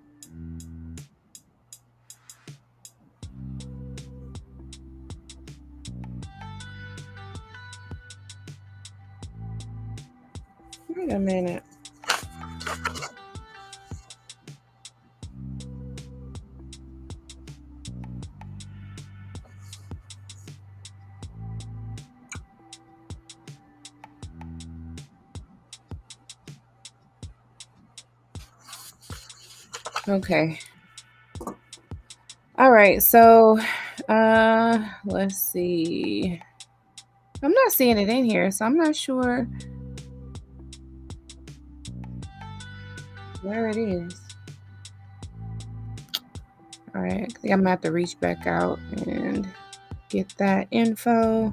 Wait a minute. Okay. All right. So, let's see. I'm not seeing it in here, so I'm not sure where it is. All right. I think I'm gonna have to reach back out and get that info.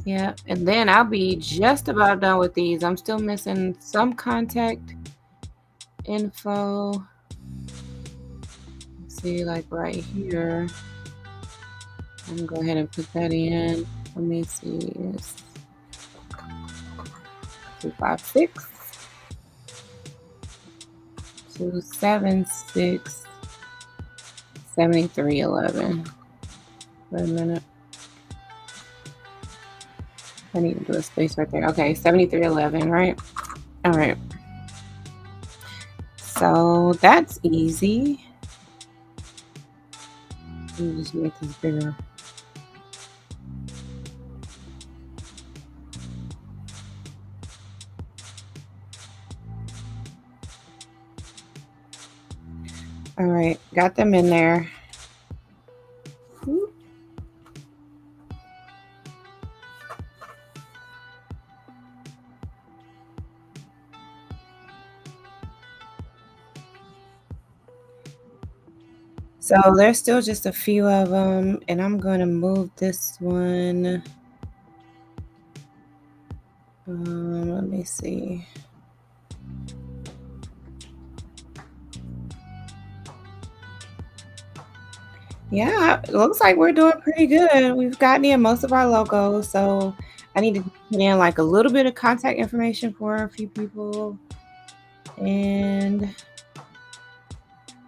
Yeah, and then I'll be just about done with these. I'm still missing some contact info. Let's see, like right here. I'm gonna go ahead and put that in. Let me see. It's 256 276 7311. Wait a minute. I need to do a space right there. Okay, 7311, right? All right. So that's easy. Let me just make this bigger. All right, got them in there. So there's still just a few of them, and I'm going to move this one. Let me see. Yeah, it looks like we're doing pretty good. We've gotten in most of our logos, so I need to put in like a little bit of contact information for a few people. And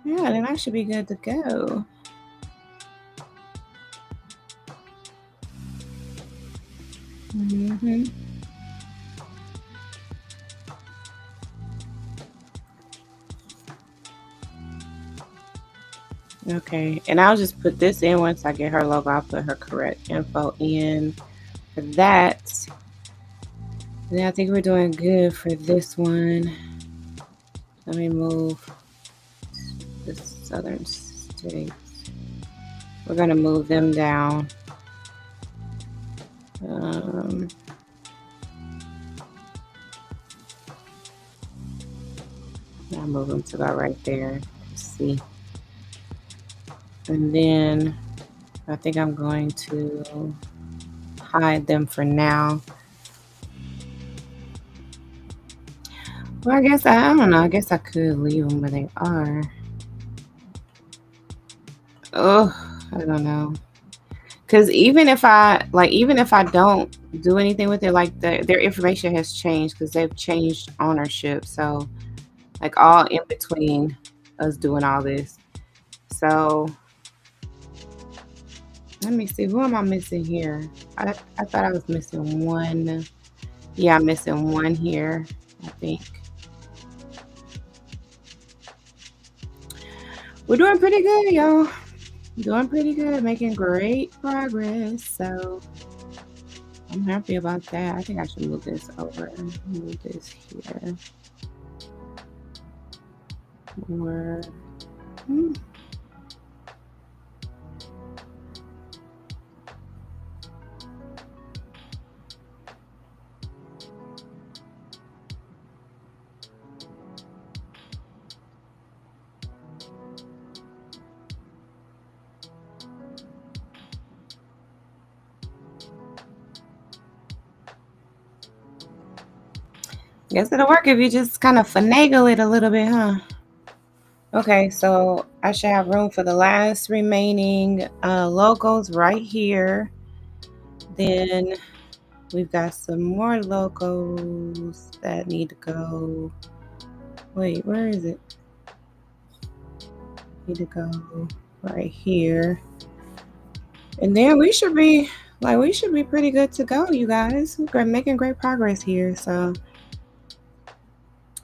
yeah, then I should be good to go. Mm-hmm. Okay, and I'll just put this in once I get her logo. I'll put her correct info in for that. And I think we're doing good for this one. Let me move the southern states. We're gonna move them down. I'll move them to about right there. Let's see. And then I think I'm going to hide them for now. Well, I guess I don't know. I guess I could leave them where they are. Oh, I don't know. Because even if I don't do anything with it, like their information has changed because they've changed ownership. So like all in between us doing all this. So let me see. Who am I missing here? I thought I was missing one. Yeah, I'm missing one here, I think. We're doing pretty good, y'all. Doing pretty good, making great progress. So I'm happy about that. I think I should move this over. Move this here. Or guess it'll work if you just kind of finagle it a little bit, huh? Okay, so I should have room for the last remaining logos right here. Then we've got some more logos that need to go. Wait, where is it? Need to go right here. And then we should be pretty good to go, you guys. We're making great progress here. So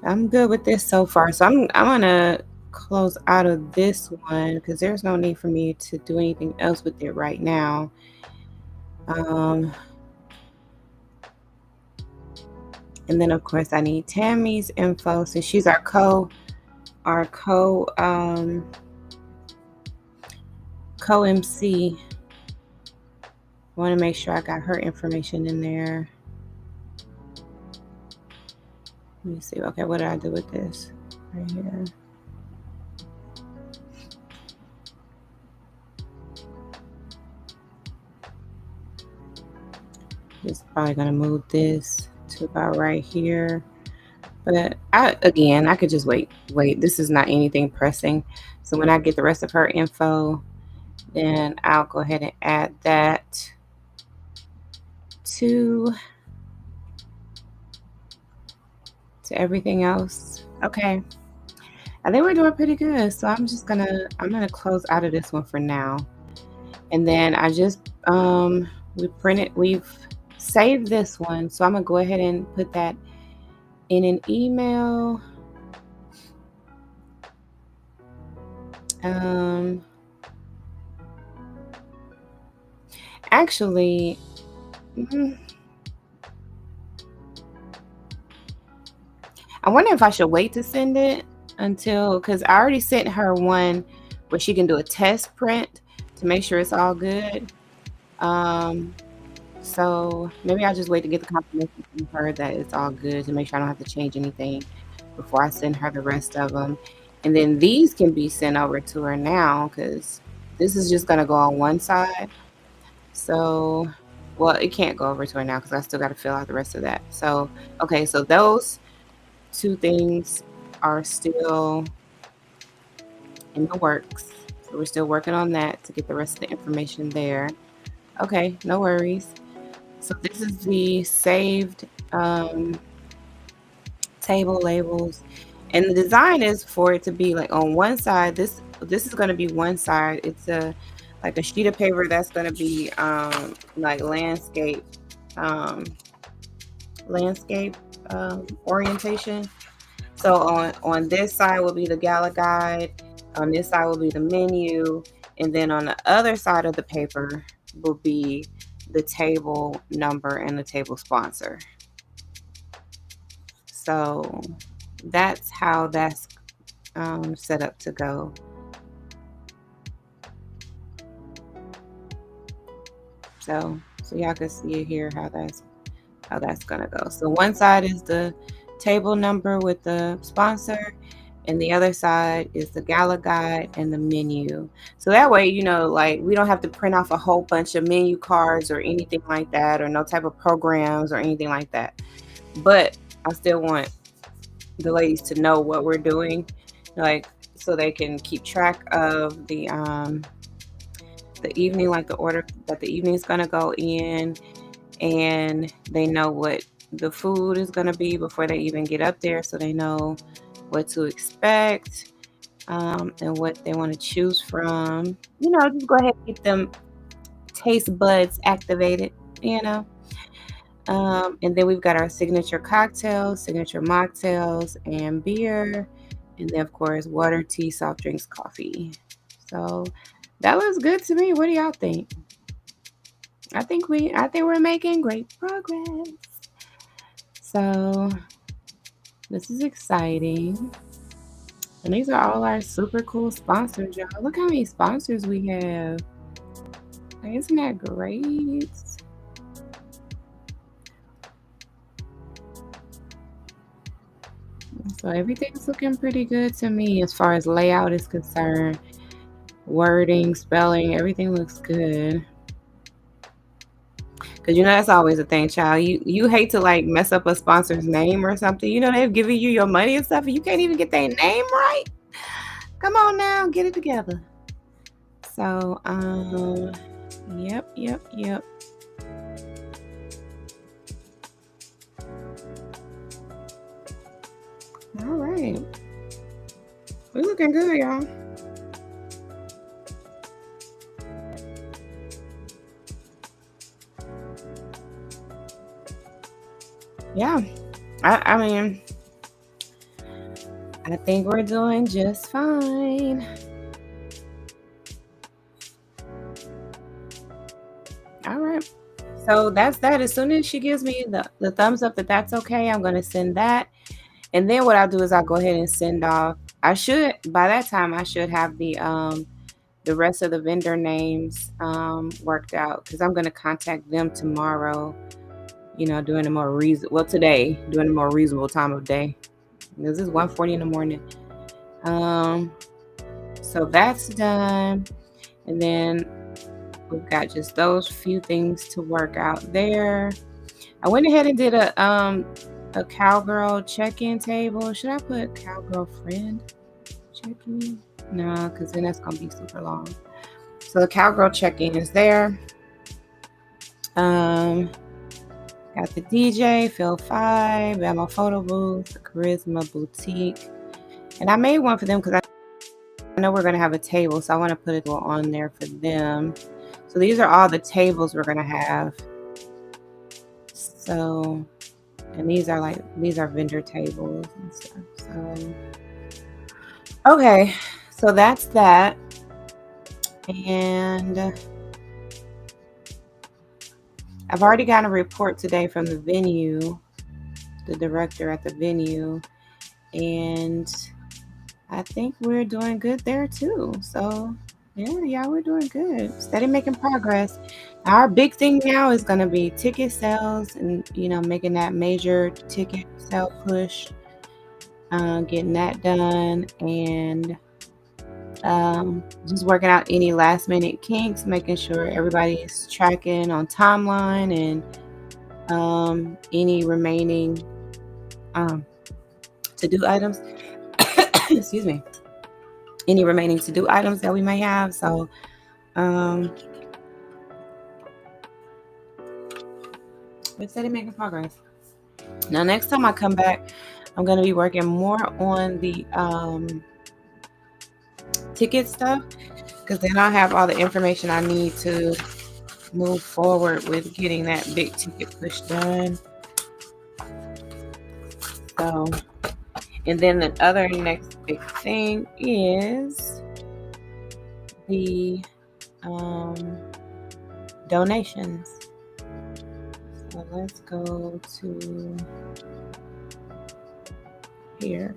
I'm good with this so far. So I'm gonna close out of this one because there's no need for me to do anything else with it right now. And then of course I need Tammy's info since she's our co MC. I want to make sure I got her information in there. Let me see. Okay, what did I do with this? Right here. Just probably gonna move this to about right here. But I could just wait. This is not anything pressing. So when I get the rest of her info, then I'll go ahead and add that to everything else. Okay. I think we're doing pretty good. So I'm gonna close out of this one for now. And then I just we've saved this one. So I'm gonna go ahead and put that in an email. Actually, I wonder if I should wait to send it until, because I already sent her one where she can do a test print to make sure it's all good. So maybe I'll just wait to get the confirmation from her that it's all good to make sure I don't have to change anything before I send her the rest of them. And then these can be sent over to her now because this is just going to go on one side. So, well, it can't go over to her now because I still got to fill out the rest of that. So, okay, so those two things are still in the works. So we're still working on that to get the rest of the information there. Okay, no worries. So this is the saved table labels, and the design is for it to be like on one side. This is going to be one side. It's like a sheet of paper that's going to be like landscape orientation. So on this side will be the Gala guide. On this side will be the menu, and then on the other side of the paper will be the table number and the table sponsor. So that's how that's set up to go. So y'all can see it here how that's gonna go. So one side is the table number with the sponsor, and the other side is the Gala guide and the menu. So that way, like we don't have to print off a whole bunch of menu cards or anything like that, or no type of programs or anything like that. But I still want the ladies to know what we're doing, like so they can keep track of the evening, like the order that the evening is gonna go in, and they know what the food is gonna be before they even get up there, so they know what to expect and what they want to choose from. Just go ahead and get them taste buds activated. And then we've got our signature cocktails, signature mocktails, and beer. And then, of course, water, tea, soft drinks, coffee. So that looks good to me. What do y'all think? I think we're making great progress. So this is exciting. And these are all our super cool sponsors, y'all. Look how many sponsors we have. Like, isn't that great? So everything's looking pretty good to me as far as layout is concerned. Wording, spelling, everything looks good. Because that's always a thing, child. You hate to like mess up a sponsor's name or something. They've given you your money and stuff, and you can't even get their name right. Come on now, get it together. So, yep. All right. We're looking good, y'all. Yeah. I mean, I think we're doing just fine. All right. So that's that. As soon as she gives me the thumbs up that that's okay, I'm going to send that. And then what I'll do is I'll go ahead and send off. By that time, I should have the rest of the vendor names worked out, because I'm going to contact them tomorrow, during a more today, during a more reasonable time of day. This is 1:40 in the morning. So that's done. And then we've got just those few things to work out there. I went ahead and did a cowgirl check-in table. Should I put cowgirl friend check-in? No, because then that's gonna be super long. So the cowgirl check-in is there. Got the DJ, Phil 5, Bama Photo Booth, Charisma Boutique. And I made one for them because I know we're going to have a table, so I want to put it on there for them. So these are all the tables we're going to have. So, and these are vendor tables and stuff. So, okay, so that's that. And I've already gotten a report today from the venue, the director at the venue, and I think we're doing good there too. So yeah, we're doing good. Steady making progress. Our big thing now is going to be ticket sales and, making that major ticket sale push, getting that done, and just working out any last minute kinks, making sure everybody's tracking on timeline, and any remaining to-do items. Excuse me. Any remaining to-do items that we may have. So we're steady making progress. Now, next time I come back, I'm going to be working more on the ticket stuff, because then I'll have all the information I need to move forward with getting that big ticket push done. So, and then the other next big thing is the donations. So let's go to here.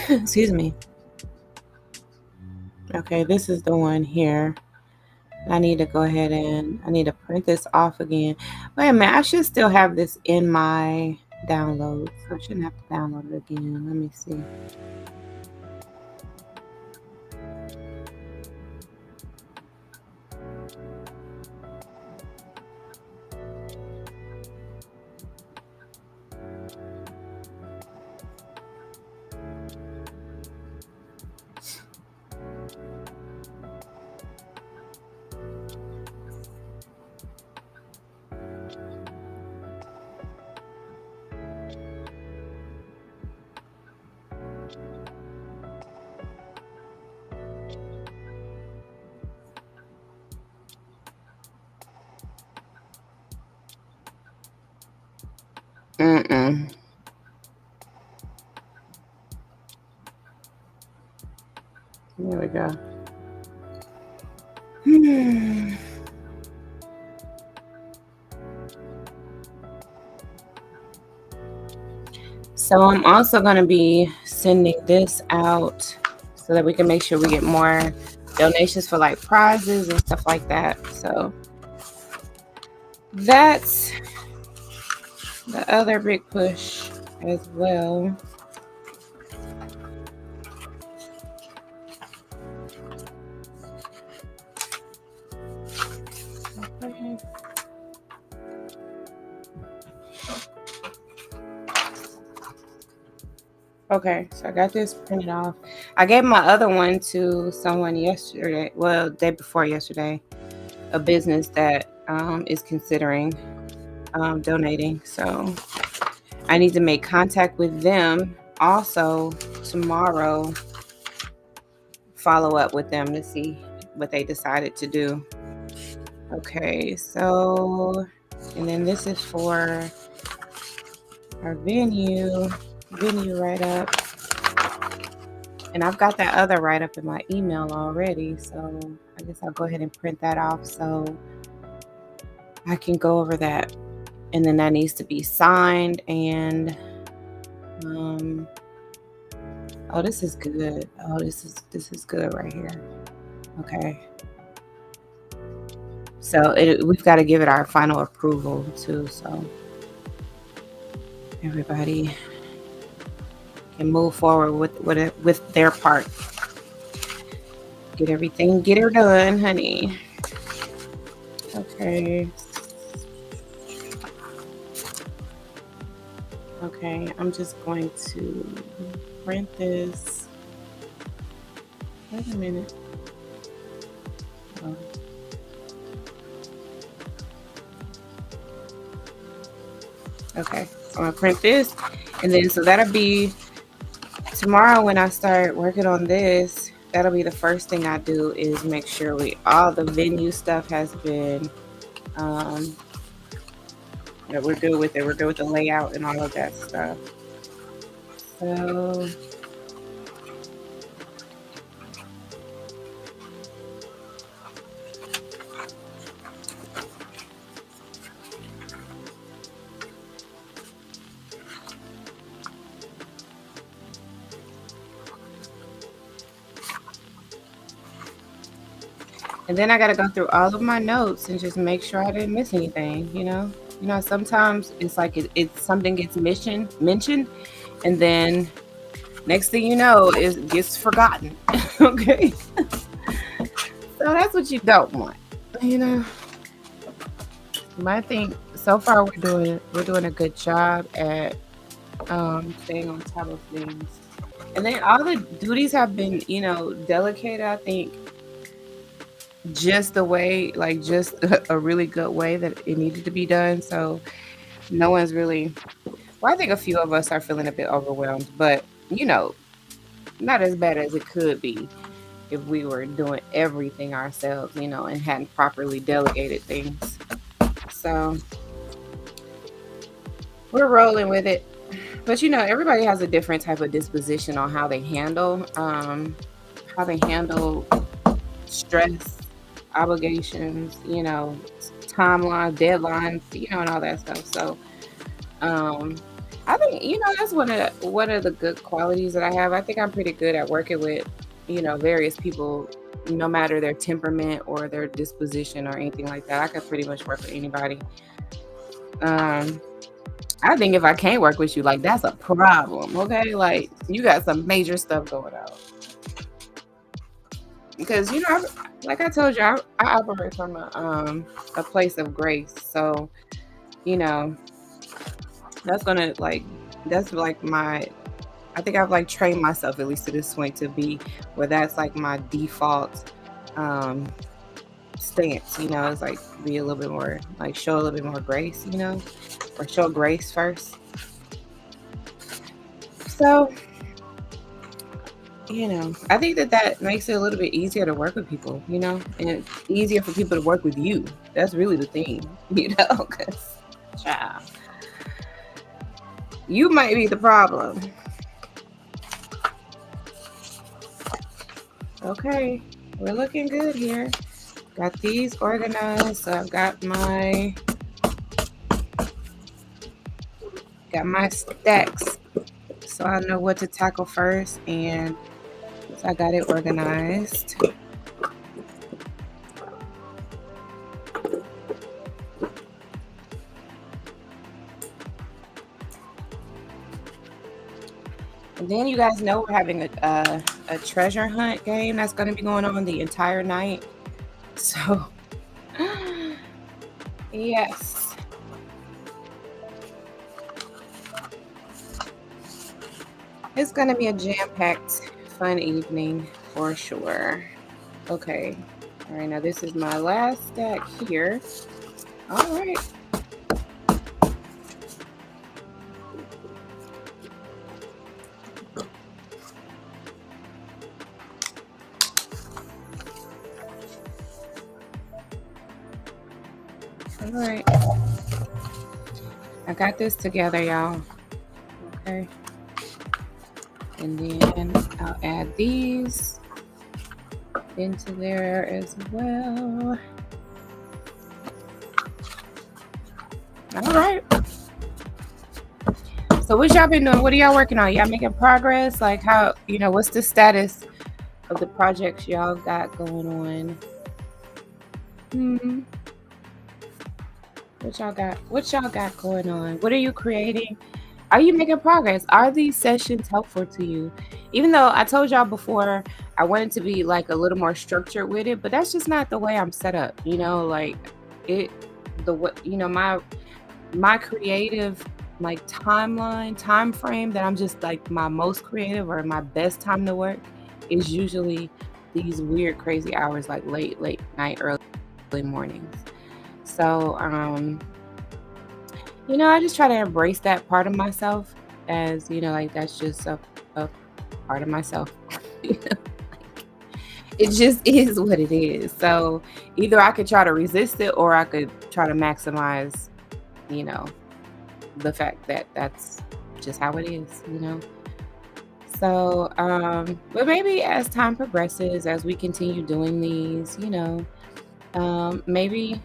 Excuse me. Okay, this is the one here. I need to go ahead and I need to print this off again. Wait a minute, I should still have this in my download. So I shouldn't have to download it again. Let me see. There we go. So I'm also going to be sending this out so that we can make sure we get more donations for like prizes and stuff like that. So that's the other big push as well. Okay, so I got this printed off. I gave my other one to someone yesterday, well, day before yesterday, a business that is considering donating. So I need to make contact with them. Also, tomorrow, follow up with them to see what they decided to do. Okay, so, and then this is for our venue write-up. And I've got that other write-up in my email already, so I guess I'll go ahead and print that off so I can go over that. And then that needs to be signed, and oh, this is good. Oh, this is good right here. Okay. So we've got to give it our final approval too, so everybody can move forward with their part. Get her done, honey. Okay. Okay, I'm just going to print this. Wait a minute. Oh. Okay, so I'm gonna print this, and then so that'll be tomorrow when I start working on this. That'll be the first thing I do is make sure all the venue stuff has been that we're good with it. We're good with the layout and all of that stuff. So and then I got to go through all of my notes and just make sure I didn't miss anything, you know? You know, sometimes it's like it's something gets mentioned, and then next thing you know, it gets forgotten. Okay? So that's what you don't want, you know? But I think so far we're doing a good job at staying on top of things. And then all the duties have been, you know, delegated, I think, just the way, like just a really good way that it needed to be done. So no one's really, well, I think a few of us are feeling a bit overwhelmed, but you know, not as bad as it could be if we were doing everything ourselves, you know, and hadn't properly delegated things. So we're rolling with it. But you know, everybody has a different type of disposition on how they handle stress, obligations, you know, timeline, deadlines, you know, and all that stuff. So I think, you know, that's one of the good qualities that I have. I think I'm pretty good at working with, you know, various people, no matter their temperament or their disposition or anything like that. I could pretty much work with anybody. I think if I can't work with you, like that's a problem. Okay, like you got some major stuff going on. Because you know, like I told you, I operate from a place of grace. So you know, that's like my. I think I've like trained myself at least to this point to be where that's like my default stance. You know, it's like be a little bit more like show a little bit more grace. You know, or show grace first. So you know, I think that makes it a little bit easier to work with people, you know, and it's easier for people to work with you. That's really the thing, you know, because, child, you might be the problem. Okay, we're looking good here. Got these organized. So I've got my stacks, so I know what to tackle first, and so I got it organized. And then you guys know we're having a treasure hunt game that's going to be going on the entire night. So, yes. It's going to be a jam-packed, fun evening for sure. Okay. All right, now this is my last stack here. All right. All right. I got this together, y'all. Okay. And then I'll add these into there as well. All right. So what y'all been doing? What are y'all working on? Y'all making progress? Like how, you know, what's the status of the projects y'all got going on? What y'all got going on? What are you creating? Are you making progress? Are these sessions helpful to you? Even though I told y'all before I wanted to be like a little more structured with it, but that's just not the way I'm set up, you know, like my creative like time frame that I'm just like my most creative or my best time to work is usually these weird crazy hours like late night, early mornings. So you know, I just try to embrace that part of myself as, you know, like that's just a part of myself. You know? It just is what it is. So either I could try to resist it or I could try to maximize you know, the fact that that's just how it is, you know. So, but maybe as time progresses, as we continue doing these, you know, maybe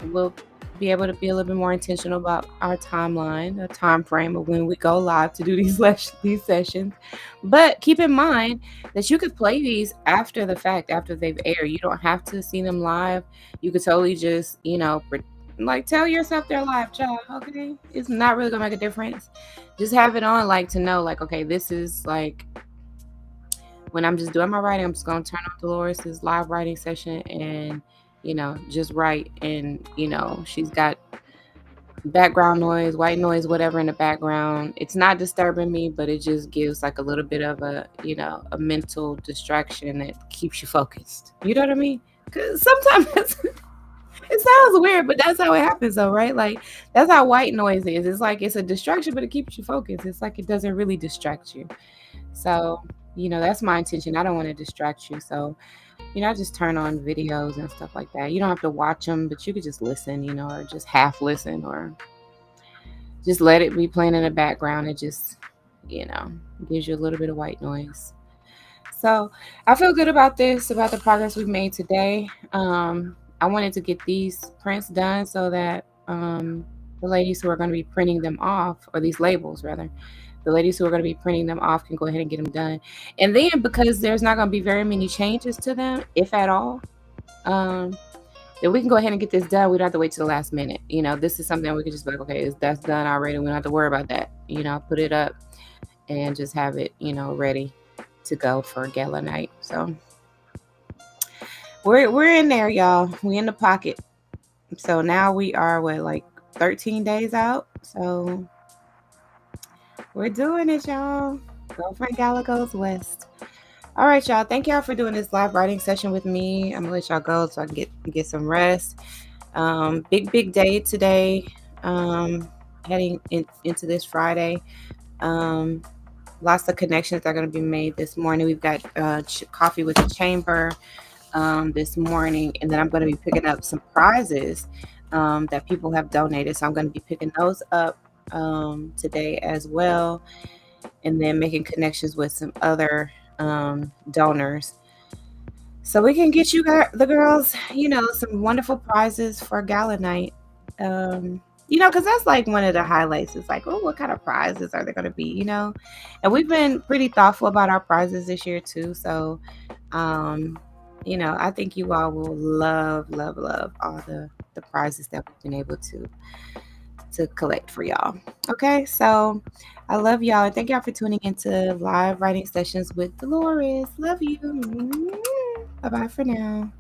we'll be able to be a little bit more intentional about our timeline, a time frame of when we go live to do these sessions. But keep in mind that you could play these after the fact, after they've aired. You don't have to see them live. You could totally just, you know, like tell yourself they're live, child. Okay, it's not really gonna make a difference. Just have it on, like to know, like, okay, this is like when I'm just doing my writing, I'm just gonna turn on Delores' live writing session and, you know, just write. And, you know, she's got background noise, white noise, whatever in the background. It's not disturbing me, but it just gives like a little bit of a, you know, a mental distraction that keeps you focused. You know what I mean? Because sometimes it sounds weird, but that's how it happens though, right? Like that's how white noise is. It's like it's a distraction, but it keeps you focused. It's like it doesn't really distract you. So, you know, that's my intention. I don't want to distract you. So, you know, I just turn on videos and stuff like that. You don't have to watch them, but you could just listen, you know, or just half listen, or just let it be playing in the background. It just, you know, gives you a little bit of white noise. So I feel good about this, about the progress we've made today. I wanted to get these prints done so that the ladies who are going to be printing them off, or these labels rather, the ladies who are going to be printing them off can go ahead and get them done. And then because there's not going to be very many changes to them, if at all, then we can go ahead and get this done. We don't have to wait till the last minute. You know, this is something we can just be like, okay, that's done already. We don't have to worry about that. You know, put it up and just have it, you know, ready to go for gala night. So we're in there, y'all. We in the pocket. So now we are like 13 days out. So we're doing it, y'all. Girlfriend Gala goes west. All right, y'all. Thank y'all for doing this live writing session with me. I'm gonna let y'all go so I can get some rest. Big day today. Heading into this Friday. Lots of connections are going to be made this morning. We've got coffee with the chamber this morning, and then I'm going to be picking up some prizes that people have donated. So I'm going to be picking those up today as well, and then making connections with some other donors. So we can get you the girls, you know, some wonderful prizes for gala night. You know, because that's like one of the highlights. It's like, oh, what kind of prizes are there going to be, you know? And we've been pretty thoughtful about our prizes this year too. So, you know, I think you all will love all the prizes that we've been able to collect for y'all. Okay, so I love y'all, and thank y'all for tuning into live writing sessions with Delores. Love you. Bye bye for now.